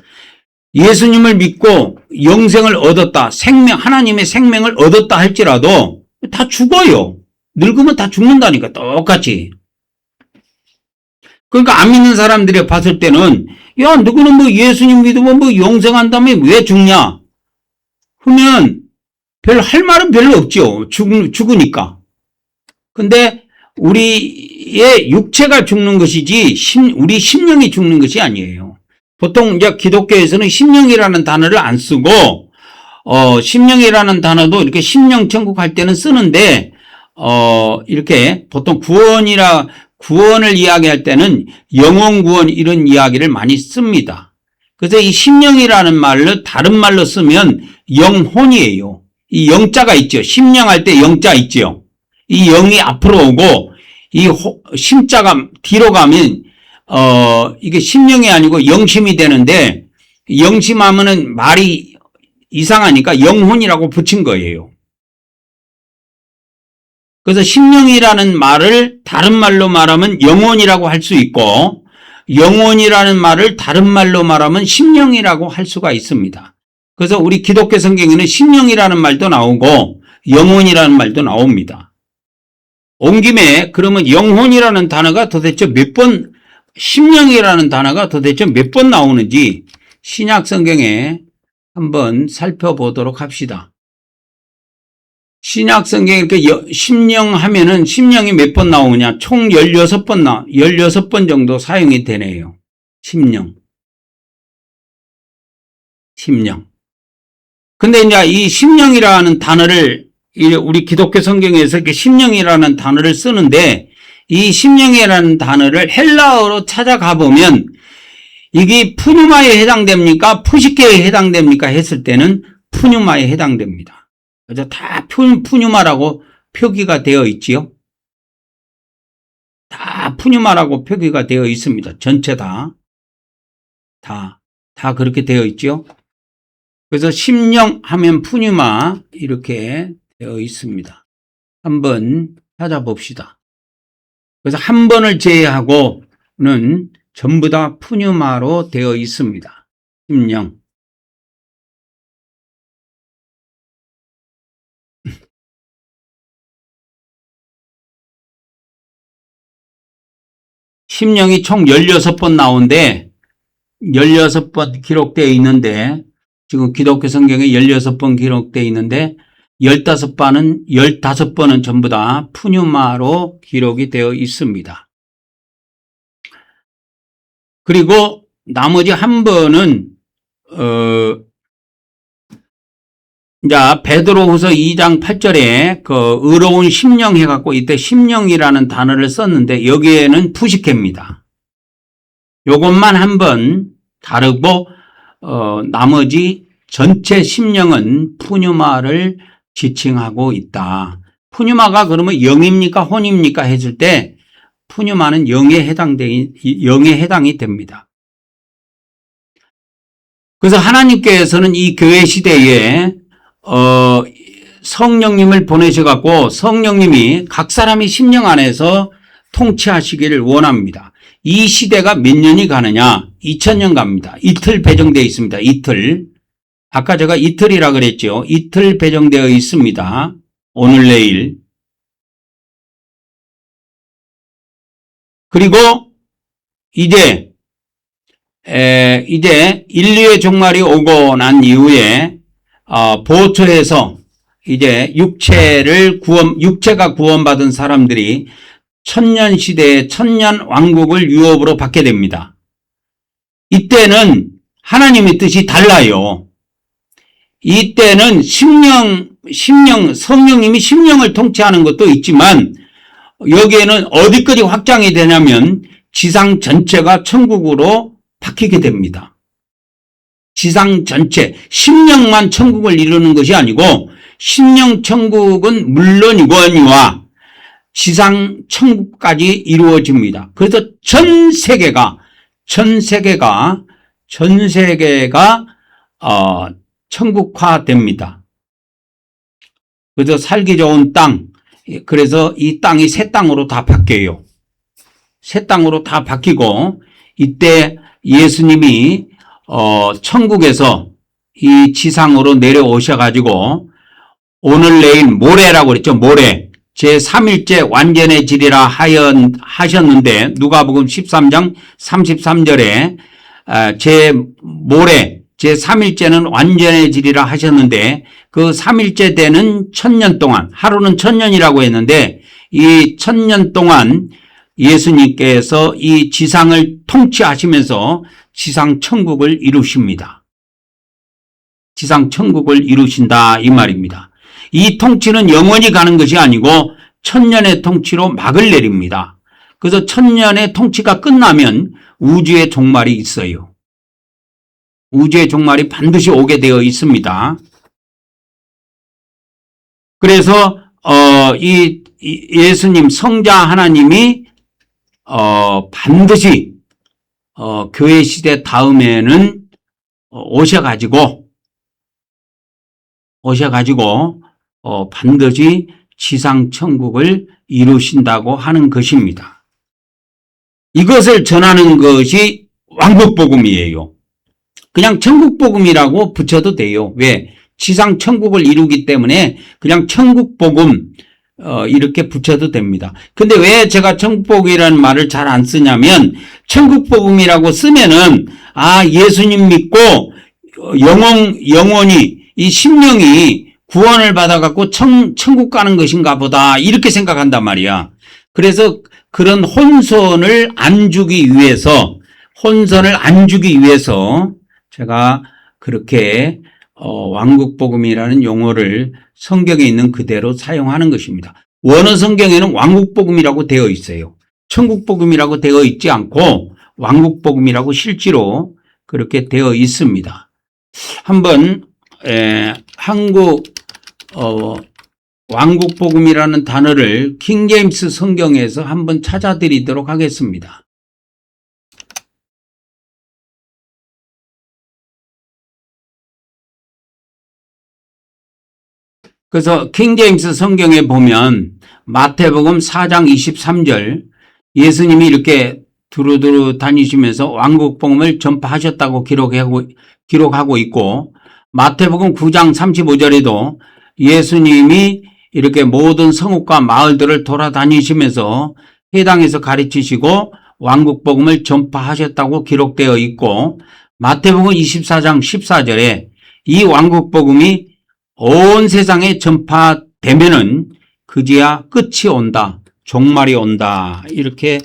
예수님을 믿고 영생을 얻었다, 하나님의 생명을 얻었다 할지라도 다 죽어요. 늙으면 다 죽는다니까, 똑같이. 그러니까 안 믿는 사람들이 봤을 때는, 야, 너희는 뭐 예수님 믿으면 뭐 영생한다며 왜 죽냐? 하면 별 할 말은 별로 없죠. 죽으니까. 근데 우리의 육체가 죽는 것이지 우리 심령이 죽는 것이 아니에요. 보통 이제 기독교에서는 심령이라는 단어를 안 쓰고 심령이라는 단어도 이렇게 심령 천국 할 때는 쓰는데 이렇게 보통 구원을 이야기할 때는 영혼 구원 이런 이야기를 많이 씁니다. 그래서 이 심령이라는 말을 다른 말로 쓰면 영혼이에요. 이 영자가 있죠. 심령할 때 영자 있죠. 이 영이 앞으로 오고 이 심자가 뒤로 가면 이게 심령이 아니고 영심이 되는데 영심하면은 말이 이상하니까 영혼이라고 붙인 거예요. 그래서 심령이라는 말을 다른 말로 말하면 영혼이라고 할 수 있고 영혼이라는 말을 다른 말로 말하면 심령이라고 할 수가 있습니다. 그래서 우리 기독교 성경에는 심령이라는 말도 나오고 영혼이라는 말도 나옵니다. 온 김에 그러면 영혼이라는 단어가 도대체 몇 번 심령이라는 단어가 도대체 몇 번 나오는지 신약 성경에 한번 살펴보도록 합시다. 신약 성경에 이렇게 심령 하면은 심령이 몇 번 나오느냐? 총 16번 정도 사용이 되네요. 심령. 근데 이제 이 심령이라는 단어를 우리 기독교 성경에서 이렇게 심령이라는 단어를 쓰는데 이 심령이라는 단어를 헬라어로 찾아가 보면 이게 푸뉴마에 해당됩니까? 푸시케에 해당됩니까? 했을 때는 푸뉴마에 해당됩니다. 그래서 다 푸뉴마라고 표기가 되어 있지요. 다 푸뉴마라고 표기가 되어 있습니다. 전체 다 그렇게 되어 있죠. 그래서 심령 하면 푸뉴마 이렇게 되어 있습니다. 한번 찾아봅시다. 그래서 한 번을 제외하고는 전부 다 푸뉴마로 되어 있습니다. 심령. 심령이 총 16번 나오는데 16번 기록되어 있는데 지금 기독교 성경에 16번 기록되어 있는데 15번은 전부 다 푸뉴마로 기록이 되어 있습니다. 그리고 나머지 한 번은 이제 베드로후서 2장 8절에 그 의로운 심령 해갖고 이때 심령이라는 단어를 썼는데 여기에는 푸시케입니다. 요것만 한번 다르고 나머지 전체 심령은 푸뉴마를 지칭하고 있다. 푸뉴마가 그러면 영입니까 혼입니까 했을 때 푸뉴마는 영에 해당이 됩니다. 그래서 하나님께서는 이 교회 시대에 성령님을 보내셔갖고 성령님이 각 사람의 심령 안에서 통치하시기를 원합니다. 이 시대가 몇 년이 가느냐? 2000년 갑니다. 이틀 배정되어 있습니다. 이틀. 아까 제가 이틀이라 그랬죠. 이틀 배정되어 있습니다. 오늘 내일. 그리고 이제 인류의 종말이 오고 난 이후에 보초에서 이제 육체가 구원받은 사람들이 천년 시대에 천년 왕국을 유업으로 받게 됩니다. 이때는 하나님의 뜻이 달라요. 이때는 성령님이 심령을 통치하는 것도 있지만 여기에는 어디까지 확장이 되냐면 지상 전체가 천국으로 바뀌게 됩니다. 지상 전체, 심령만 천국을 이루는 것이 아니고 심령 천국은 물론이거니와 지상 천국까지 이루어집니다. 그래서 전 세계가 천국화됩니다. 그래서 살기 좋은 땅, 그래서 이 땅이 새 땅으로 다 바뀌어요. 새 땅으로 다 바뀌고 이때 예수님이 천국에서 이 지상으로 내려오셔가지고 오늘 내일 모레라고 그랬죠. 모레 제3일째 완전해지리라 하셨는데 누가복음 13장 33절에 제3일째는 완전해지리라 하셨는데 그 3일째 때는 1000년 동안 하루는 1000년이라고 했는데 이 1000년 동안 예수님께서 이 지상을 통치하시면서 지상 천국을 이루십니다. 지상 천국을 이루신다 이 말입니다. 이 통치는 영원히 가는 것이 아니고 1000년의 통치로 막을 내립니다. 그래서 1000년의 통치가 끝나면 우주의 종말이 있어요. 우주의 종말이 반드시 오게 되어 있습니다. 그래서 이 예수님 성자 하나님이 반드시 교회 시대 다음에는 오셔가지고 반드시 지상 천국을 이루신다고 하는 것입니다. 이것을 전하는 것이 왕국복음이에요. 그냥 천국복음이라고 붙여도 돼요. 왜? 지상 천국을 이루기 때문에 그냥 천국복음 이렇게 붙여도 됩니다. 근데 왜 제가 천국복음이라는 말을 잘 안 쓰냐면, 천국복음이라고 쓰면은, 예수님 믿고, 영혼이, 이 심령이 구원을 받아갖고 천국 가는 것인가 보다, 이렇게 생각한단 말이야. 그래서 그런 혼선을 안 주기 위해서 제가 그렇게 왕국복음이라는 용어를 성경에 있는 그대로 사용하는 것입니다. 원어 성경에는 왕국복음이라고 되어 있어요. 천국복음이라고 되어 있지 않고 왕국복음이라고 실제로 그렇게 되어 있습니다. 한번 한국 왕국복음이라는 단어를 킹제임스 성경에서 한번 찾아드리도록 하겠습니다. 그래서 킹제임스 성경에 보면 마태복음 4장 23절 예수님이 이렇게 두루두루 다니시면서 왕국복음을 전파하셨다고 기록하고 있고, 마태복음 9장 35절에도 예수님이 이렇게 모든 성읍과 마을들을 돌아다니시면서 회당에서 가르치시고 왕국복음을 전파하셨다고 기록되어 있고, 마태복음 24장 14절에 이 왕국복음이 온 세상에 전파되면은 그제야 끝이 온다, 종말이 온다, 이렇게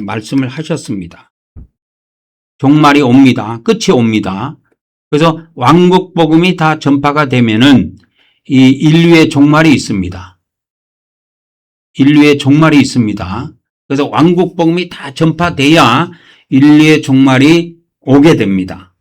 말씀을 하셨습니다. 종말이 옵니다. 끝이 옵니다. 그래서 왕국복음이 다 전파가 되면은 이 인류의 종말이 있습니다. 인류의 종말이 있습니다. 그래서 왕국복음이 다 전파돼야 인류의 종말이 오게 됩니다.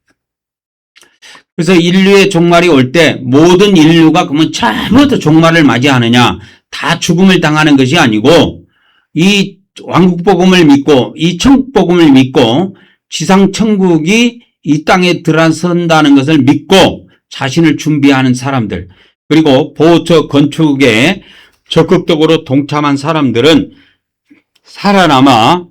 그래서 인류의 종말이 올 때 모든 인류가 그러면 전부 다 종말을 맞이하느냐, 다 죽음을 당하는 것이 아니고, 이 왕국복음을 믿고 이 천국복음을 믿고 지상천국이 이 땅에 들어선다는 것을 믿고 자신을 준비하는 사람들, 그리고 보호처 건축에 적극적으로 동참한 사람들은 살아남아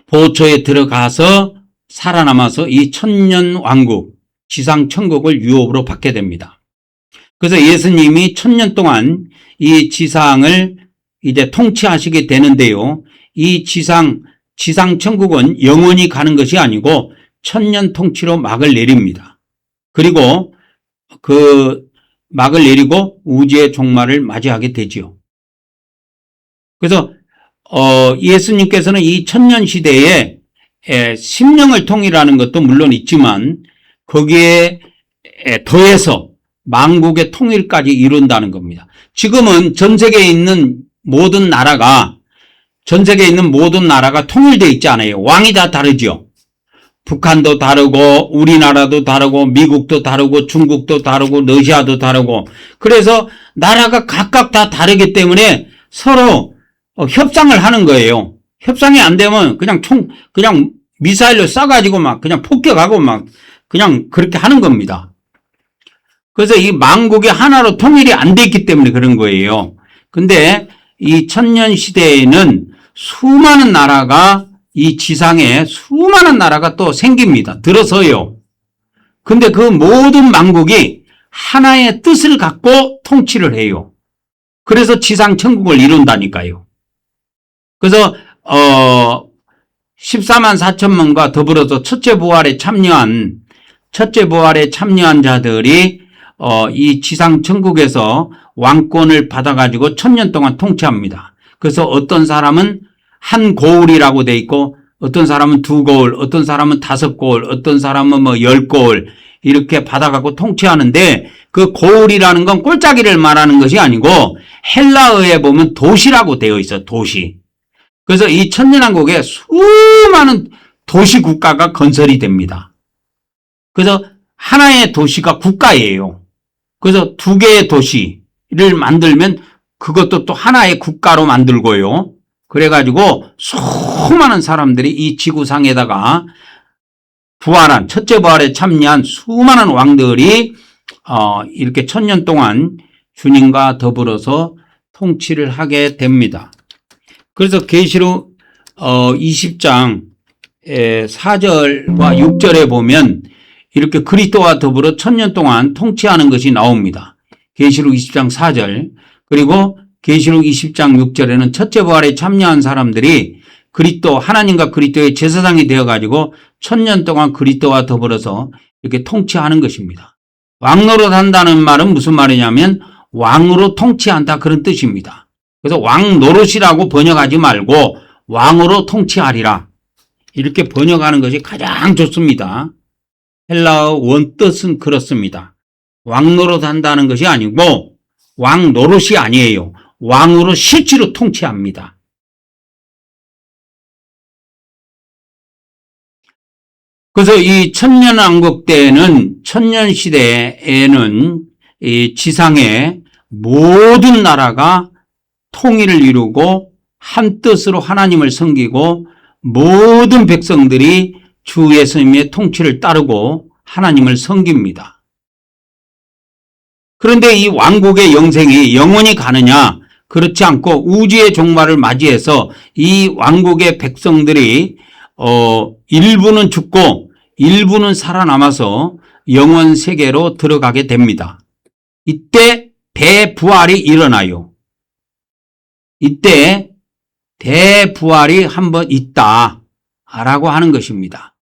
보호처에 들어가서 살아남아서 이 천년왕국, 지상천국을 유업으로 받게 됩니다. 그래서 예수님이 1000년 동안 이 지상을 이제 통치하시게 되는데요. 이 지상천국은 영원히 가는 것이 아니고 1000년 통치로 막을 내립니다. 그리고 그 막을 내리고 우주의 종말을 맞이하게 되지요. 그래서 예수님께서는 이 1000년 시대에 심령을 통일하는 것도 물론 있지만 거기에 더해서 만국의 통일까지 이룬다는 겁니다. 지금은 전 세계에 있는 모든 나라가 통일되어 있지 않아요. 왕이 다 다르죠. 북한도 다르고 우리나라도 다르고 미국도 다르고 중국도 다르고 러시아도 다르고, 그래서 나라가 각각 다 다르기 때문에 서로 협상을 하는 거예요. 협상이 안 되면 그냥 미사일로 쏴가지고 막 그냥 폭격하고 막 그냥 그렇게 하는 겁니다. 그래서 이 만국이 하나로 통일이 안 돼 있기 때문에 그런 거예요. 근데 이 1000년 시대에는 수많은 나라가, 이 지상에 수많은 나라가 또 생깁니다. 들어서요. 근데 그 모든 만국이 하나의 뜻을 갖고 통치를 해요. 그래서 지상 천국을 이룬다니까요. 그래서 14만 4천명과 더불어서 첫째 부활에 참여한 자들이 이 지상 천국에서 왕권을 받아가지고 1000년 동안 통치합니다. 그래서 어떤 사람은 한 고을이라고 돼 있고, 어떤 사람은 2고을, 어떤 사람은 5고을, 어떤 사람은 10고을 이렇게 받아가고 통치하는데, 그 고을이라는 건 꼴짜기를 말하는 것이 아니고 헬라어에 보면 도시라고 되어 있어요. 도시. 그래서 이 천년왕국에 수많은 도시 국가가 건설이 됩니다. 그래서 하나의 도시가 국가예요. 그래서 2개의 도시를 만들면 그것도 또 하나의 국가로 만들고요. 그래가지고 수많은 사람들이 이 지구상에다가 첫째 부활에 참여한 수많은 왕들이 이렇게 1000년 동안 주님과 더불어서 통치를 하게 됩니다. 그래서 계시록 20장 4절과 6절에 보면 이렇게 그리스도와 더불어 1000년 동안 통치하는 것이 나옵니다. 계시록 20장 4절, 그리고 계시록 20장 6절에는 첫째 부활에 참여한 사람들이 그리스도 하나님과 그리스도의 제사장이 되어가지고 1000년 동안 그리스도와 더불어서 이렇게 통치하는 것입니다. 왕노릇 한다는 말은 무슨 말이냐면 왕으로 통치한다 그런 뜻입니다. 그래서 왕노릇이라고 번역하지 말고 왕으로 통치하리라 이렇게 번역하는 것이 가장 좋습니다. 헬라어 원뜻은 그렇습니다. 왕노릇 한다는 것이 아니고 왕노릇이 아니에요. 왕으로 실제로 통치합니다. 그래서 이 천년왕국 때에는 천년시대에는 이 지상의 모든 나라가 통일을 이루고 한 뜻으로 하나님을 섬기고 모든 백성들이 주 예수님의 통치를 따르고 하나님을 섬깁니다. 그런데 이 왕국의 영생이 영원히 가느냐? 그렇지 않고 우주의 종말을 맞이해서 이 왕국의 백성들이 일부는 죽고 일부는 살아남아서 영원 세계로 들어가게 됩니다. 이때 대부활이 일어나요. 이때 대부활이 한번 있다라고 하는 것입니다.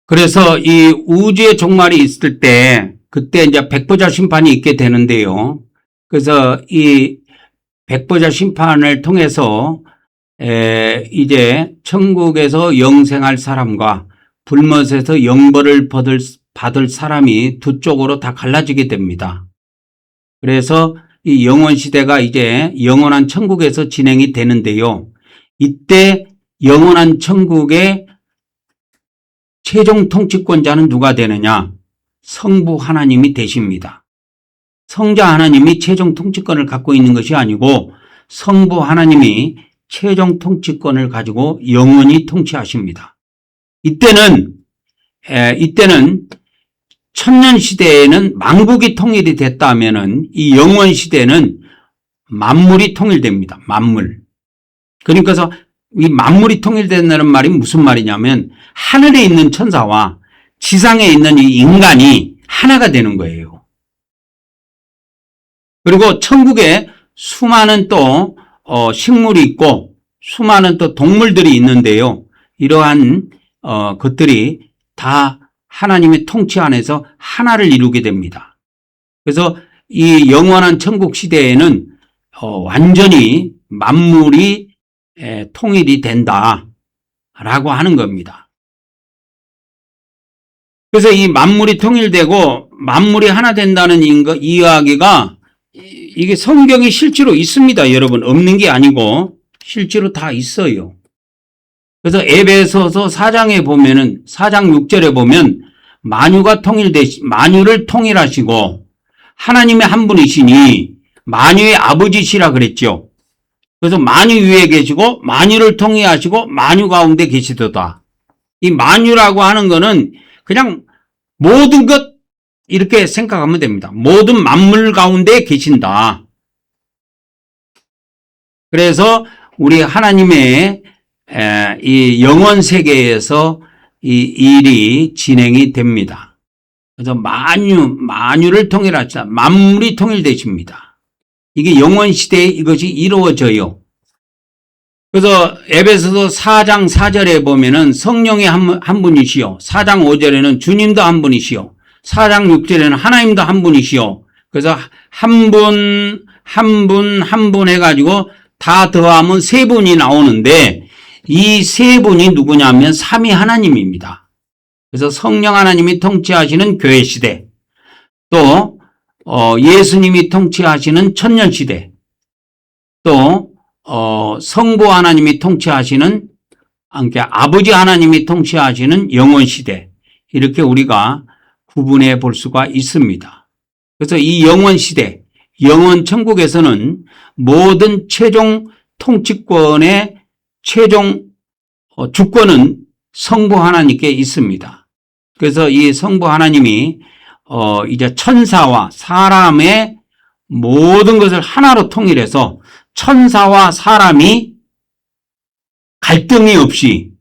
그래서 이 우주의 종말이 있을 때 그때 이제 백보자 심판이 있게 되는데요. 그래서 이 백보자 심판을 통해서 이제 천국에서 영생할 사람과 불못에서 영벌을 받을 사람이 두 쪽으로 다 갈라지게 됩니다. 그래서 이 영원 시대가 이제 영원한 천국에서 진행이 되는데요. 이때 영원한 천국의 최종 통치권자는 누가 되느냐? 성부 하나님이 되십니다. 성자 하나님이 최종 통치권을 갖고 있는 것이 아니고 성부 하나님이 최종 통치권을 가지고 영원히 통치하십니다. 이때는 천년 시대에는 만국이 통일이 됐다면은 이 영원 시대는 만물이 통일됩니다. 만물. 그러니까 이 만물이 통일된다는 말이 무슨 말이냐면 하늘에 있는 천사와 지상에 있는 이 인간이 하나가 되는 거예요. 그리고 천국에 수많은 또 식물이 있고 수많은 또 동물들이 있는데요. 이러한 것들이 다 하나님의 통치 안에서 하나를 이루게 됩니다. 그래서 이 영원한 천국 시대에는 완전히 만물이 통일이 된다라고 하는 겁니다. 그래서 이 만물이 통일되고 만물이 하나 된다는 이야기가 이게 성경이 실제로 있습니다. 여러분 없는 게 아니고 실제로 다 있어요. 그래서 에베소서 4장에 보면은 4장 6절에 보면 만유를 통일하시고 하나님의 한 분이시니 만유의 아버지시라 그랬죠. 그래서 만유 위에 계시고 만유를 통일하시고 만유 가운데 계시도다. 이 만유라고 하는 거는 그냥 모든 것 이렇게 생각하면 됩니다. 모든 만물 가운데 계신다. 그래서 우리 하나님의 이 영원 세계에서 이 일이 진행이 됩니다. 그래서 만유를 통일하시다. 만물이 통일되십니다. 이게 영원 시대에 이것이 이루어져요. 그래서 에베소서 4장 4절에 보면은 성령이 한 분이시요. 4장 5절에는 주님도 한 분이시요. 4장 6절에는 하나님도 한 분이시요. 그래서 한 분 해가지고 다 더하면 세 분이 나오는데 이 세 분이 누구냐면 삼위 하나님입니다. 그래서 성령 하나님이 통치하시는 교회 시대, 또 예수님이 통치하시는 천년 시대, 또 성부 하나님이 통치하시는 그러니까 아버지 하나님이 통치하시는 영원 시대 이렇게 우리가 구분해 볼 수가 있습니다. 그래서 이 영원 시대, 영원 천국에서는 모든 최종 통치권의 최종 주권은 성부 하나님께 있습니다. 그래서 이 성부 하나님이 이제 천사와 사람의 모든 것을 하나로 통일해서 천사와 사람이 갈등이 없이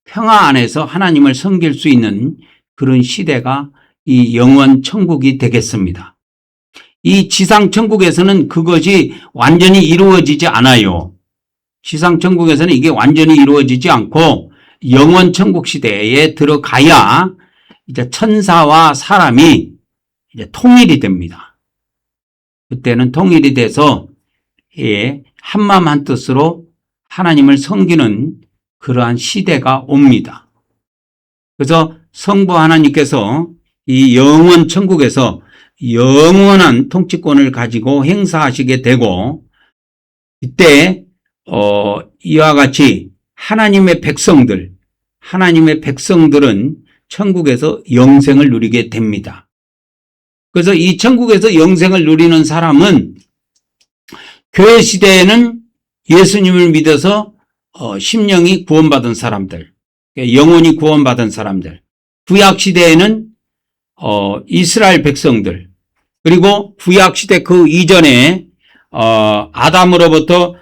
평화 안에서 하나님을 섬길 수 있는 그런 시대가 이 영원 천국이 되겠습니다. 이 지상 천국에서는 그것이 완전히 이루어지지 않아요. 지상 천국에서는 이게 완전히 이루어지지 않고 영원 천국 시대에 들어가야 이제 천사와 사람이 이제 통일이 됩니다. 그때는 통일이 돼서 한마음 한뜻으로 하나님을 섬기는 그러한 시대가 옵니다. 그래서 성부 하나님께서 이 영원 천국에서 영원한 통치권을 가지고 행사하시게 되고, 이때 이와 같이 하나님의 백성들은 천국에서 영생을 누리게 됩니다. 그래서 이 천국에서 영생을 누리는 사람은 교회 시대에는 예수님을 믿어서 심령이 구원받은 사람들, 영혼이 구원받은 사람들, 구약 시대에는 이스라엘 백성들, 그리고 구약 시대 그 이전에 아담으로부터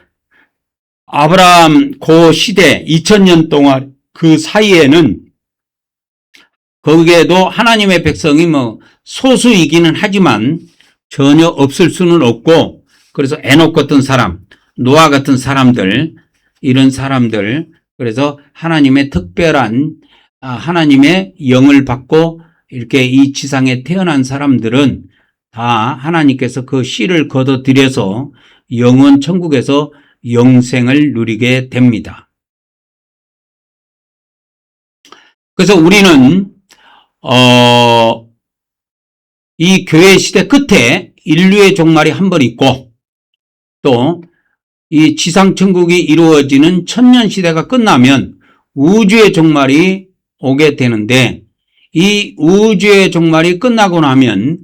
아브라함 그 시대 2000년 동안 그 사이에는 거기에도 하나님의 백성이 소수이기는 하지만 전혀 없을 수는 없고, 그래서 에녹 같은 사람, 노아 같은 사람들, 이런 사람들, 그래서 하나님의 특별한 하나님의 영을 받고 이렇게 이 지상에 태어난 사람들은 다 하나님께서 그 씨를 거둬들여서 영원 천국에서 영생을 누리게 됩니다. 그래서 우리는 이 교회 시대 끝에 인류의 종말이 한 번 있고, 또 이 지상 천국이 이루어지는 천년 시대가 끝나면 우주의 종말이 오게 되는데, 이 우주의 종말이 끝나고 나면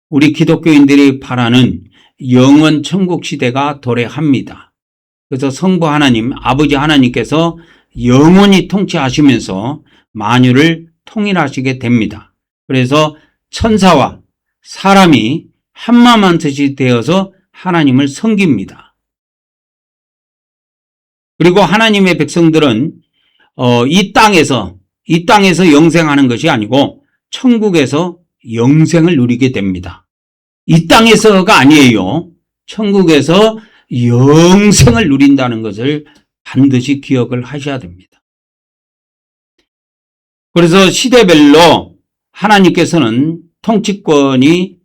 우리 기독교인들이 바라는 영원 천국 시대가 도래합니다. 그래서 성부 하나님, 아버지 하나님께서 영원히 통치하시면서 만유를 통일하시게 됩니다. 그래서 천사와 사람이 한마음 한뜻이 되어서 하나님을 섬깁니다. 그리고 하나님의 백성들은 이 땅에서 영생하는 것이 아니고 천국에서 영생을 누리게 됩니다. 이 땅에서가 아니에요. 천국에서 영생을 누린다는 것을 반드시 기억을 하셔야 됩니다. 그래서 시대별로 하나님께서는 통치권이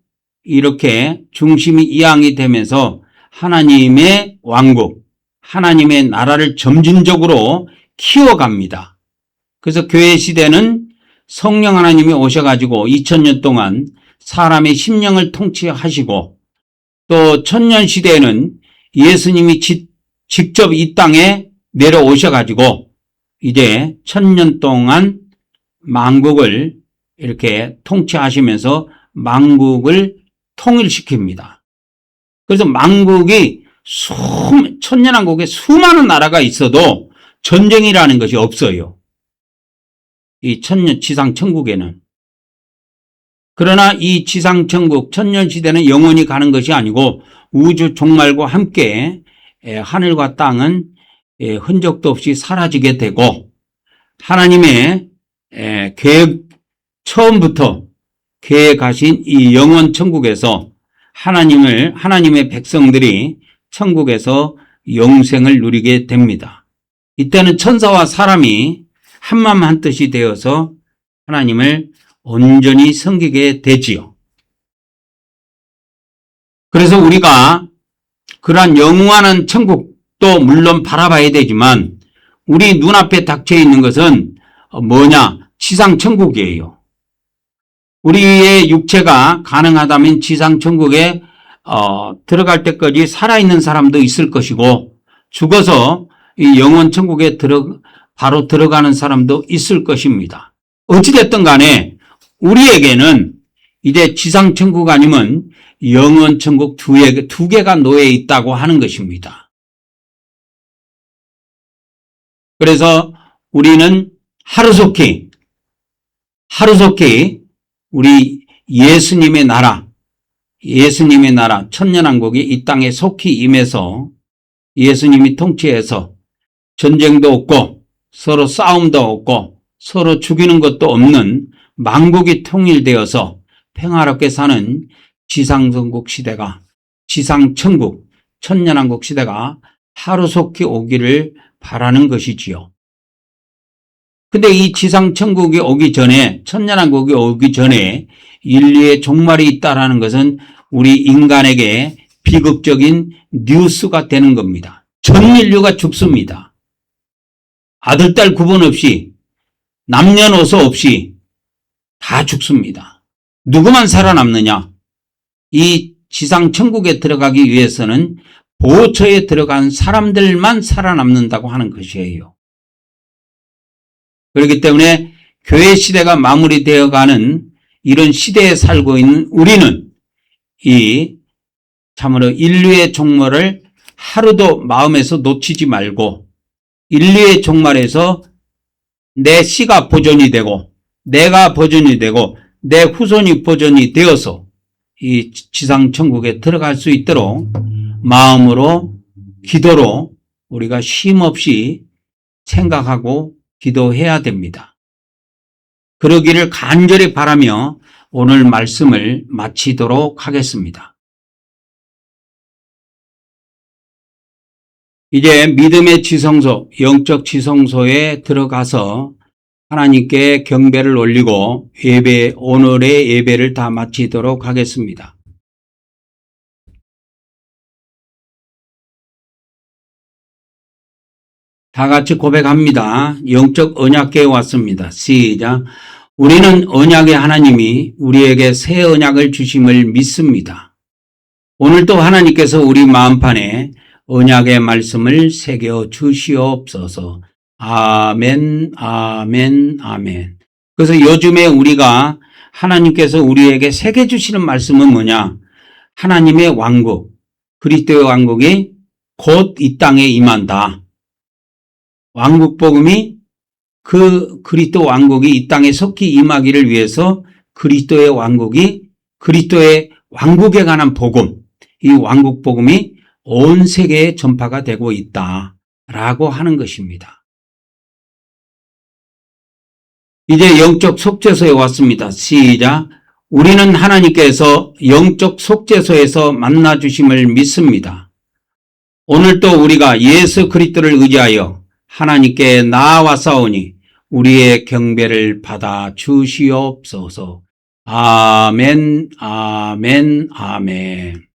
이렇게 중심이 이양이 되면서 하나님의 왕국, 하나님의 나라를 점진적으로 키워갑니다. 그래서 교회 시대는 성령 하나님이 오셔가지고 2000년 동안 사람의 심령을 통치하시고, 또 천년 시대에는 예수님이 직접 이 땅에 내려오셔가지고 이제 1000년 동안 만국을 이렇게 통치하시면서 만국을 통일시킵니다. 그래서 만국이 천년왕국에 수많은 나라가 있어도 전쟁이라는 것이 없어요. 이 지상 천국에는. 그러나 이 지상 천국, 천년 시대는 영원히 가는 것이 아니고 우주 종말과 함께 하늘과 땅은 흔적도 없이 사라지게 되고, 하나님의 계획, 처음부터 계획하신 이 영원 천국에서 하나님의 백성들이 천국에서 영생을 누리게 됩니다. 이때는 천사와 사람이 한마음 한뜻이 되어서 하나님을 온전히 섬기게 되지요. 그래서 우리가 그러한 영원한 천국도 물론 바라봐야 되지만, 우리 눈앞에 닥쳐 있는 것은 뭐냐? 지상 천국이에요. 우리의 육체가 가능하다면 지상 천국에 들어갈 때까지 살아있는 사람도 있을 것이고, 죽어서 이 영원 천국에 바로 들어가는 사람도 있을 것입니다. 어찌됐든 간에 우리에게는 이제 지상 천국 아니면 영원 천국 두 개가 놓여 있다고 하는 것입니다. 그래서 우리는 하루속히 우리 예수님의 나라 천년왕국이 이 땅에 속히 임해서 예수님이 통치해서 전쟁도 없고 서로 싸움도 없고 서로 죽이는 것도 없는 만국이 통일되어서 평화롭게 사는 지상선국 시대가, 지상천국, 천년왕국 시대가 하루속히 오기를 바라는 것이지요. 근데 이 지상천국이 오기 전에, 천년왕국이 오기 전에 인류의 종말이 있다라는 것은 우리 인간에게 비극적인 뉴스가 되는 겁니다. 전 인류가 죽습니다. 아들, 딸 구분 없이, 남녀노소 없이 다 죽습니다. 누구만 살아남느냐? 이 지상천국에 들어가기 위해서는 보호처에 들어간 사람들만 살아남는다고 하는 것이에요. 그렇기 때문에 교회 시대가 마무리되어가는 이런 시대에 살고 있는 우리는 이 참으로 인류의 종말을 하루도 마음에서 놓치지 말고 인류의 종말에서 내 씨가 보존이 되고 내가 보존이 되고 내 후손이 보존이 되어서 이 지상천국에 들어갈 수 있도록 마음으로 기도로 우리가 쉼없이 생각하고 기도해야 됩니다. 그러기를 간절히 바라며 오늘 말씀을 마치도록 하겠습니다. 이제 믿음의 지성소, 영적 지성소에 들어가서 하나님께 경배를 올리고 오늘의 예배를 다 마치도록 하겠습니다. 다 같이 고백합니다. 영적 언약궤에 왔습니다. 시작. 우리는 언약의 하나님이 우리에게 새 언약을 주심을 믿습니다. 오늘도 하나님께서 우리 마음판에 언약의 말씀을 새겨 주시옵소서. 아멘, 아멘, 아멘. 그래서 요즘에 우리가 하나님께서 우리에게 새겨 주시는 말씀은 뭐냐? 하나님의 왕국, 그리스도의 왕국이 곧 이 땅에 임한다. 왕국 복음이 그 그리스도 왕국이 이 땅에 속히 임하기를 위해서 그리스도의 왕국이 그리스도의 왕국에 관한 복음, 이 왕국 복음이 온 세계에 전파가 되고 있다라고 하는 것입니다. 이제 영적 속죄소에 왔습니다. 시작. 우리는 하나님께서 영적 속죄소에서 만나 주심을 믿습니다. 오늘도 우리가 예수 그리스도를 의지하여 하나님께 나아왔사오니 우리의 경배를 받아 주시옵소서. 아멘, 아멘, 아멘.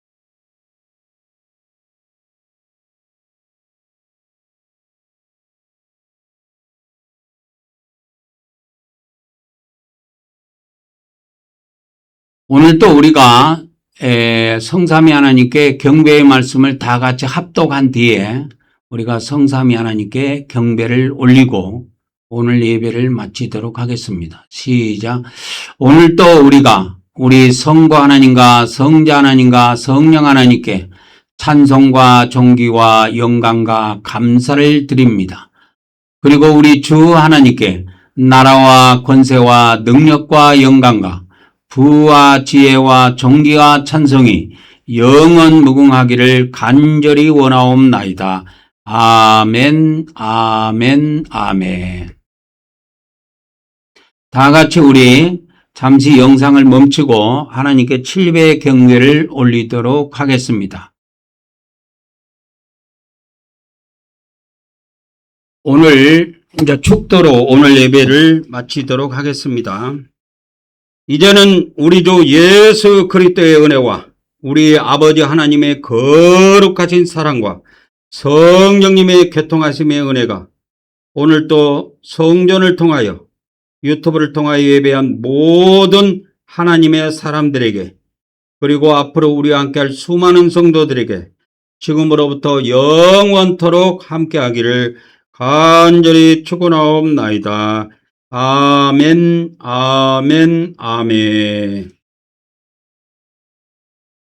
오늘도 우리가 성삼위 하나님께 경배의 말씀을 다 같이 합독한 뒤에 우리가 성삼위 하나님께 경배를 올리고 오늘 예배를 마치도록 하겠습니다. 시작. 오늘도 우리가 우리 성부 하나님과 성자 하나님과 성령 하나님께 찬송과 존귀와 영광과 감사를 드립니다. 그리고 우리 주 하나님께 나라와 권세와 능력과 영광과 부와 지혜와 존귀와 찬송이 영원 무궁하기를 간절히 원하옵나이다. 아멘, 아멘, 아멘. 다 같이 우리 잠시 영상을 멈추고 하나님께 7배의 경배를 올리도록 하겠습니다. 오늘 이제 축도로 오늘 예배를 마치도록 하겠습니다. 이제는 우리 주 예수 그리스도의 은혜와 우리 아버지 하나님의 거룩하신 사랑과 성령님의 교통하심의 은혜가 오늘도 성전을 통하여 유튜브를 통하여 예배한 모든 하나님의 사람들에게 그리고 앞으로 우리와 함께할 수많은 성도들에게 지금으로부터 영원토록 함께하기를 간절히 축원하옵나이다. 아멘, 아멘, 아멘.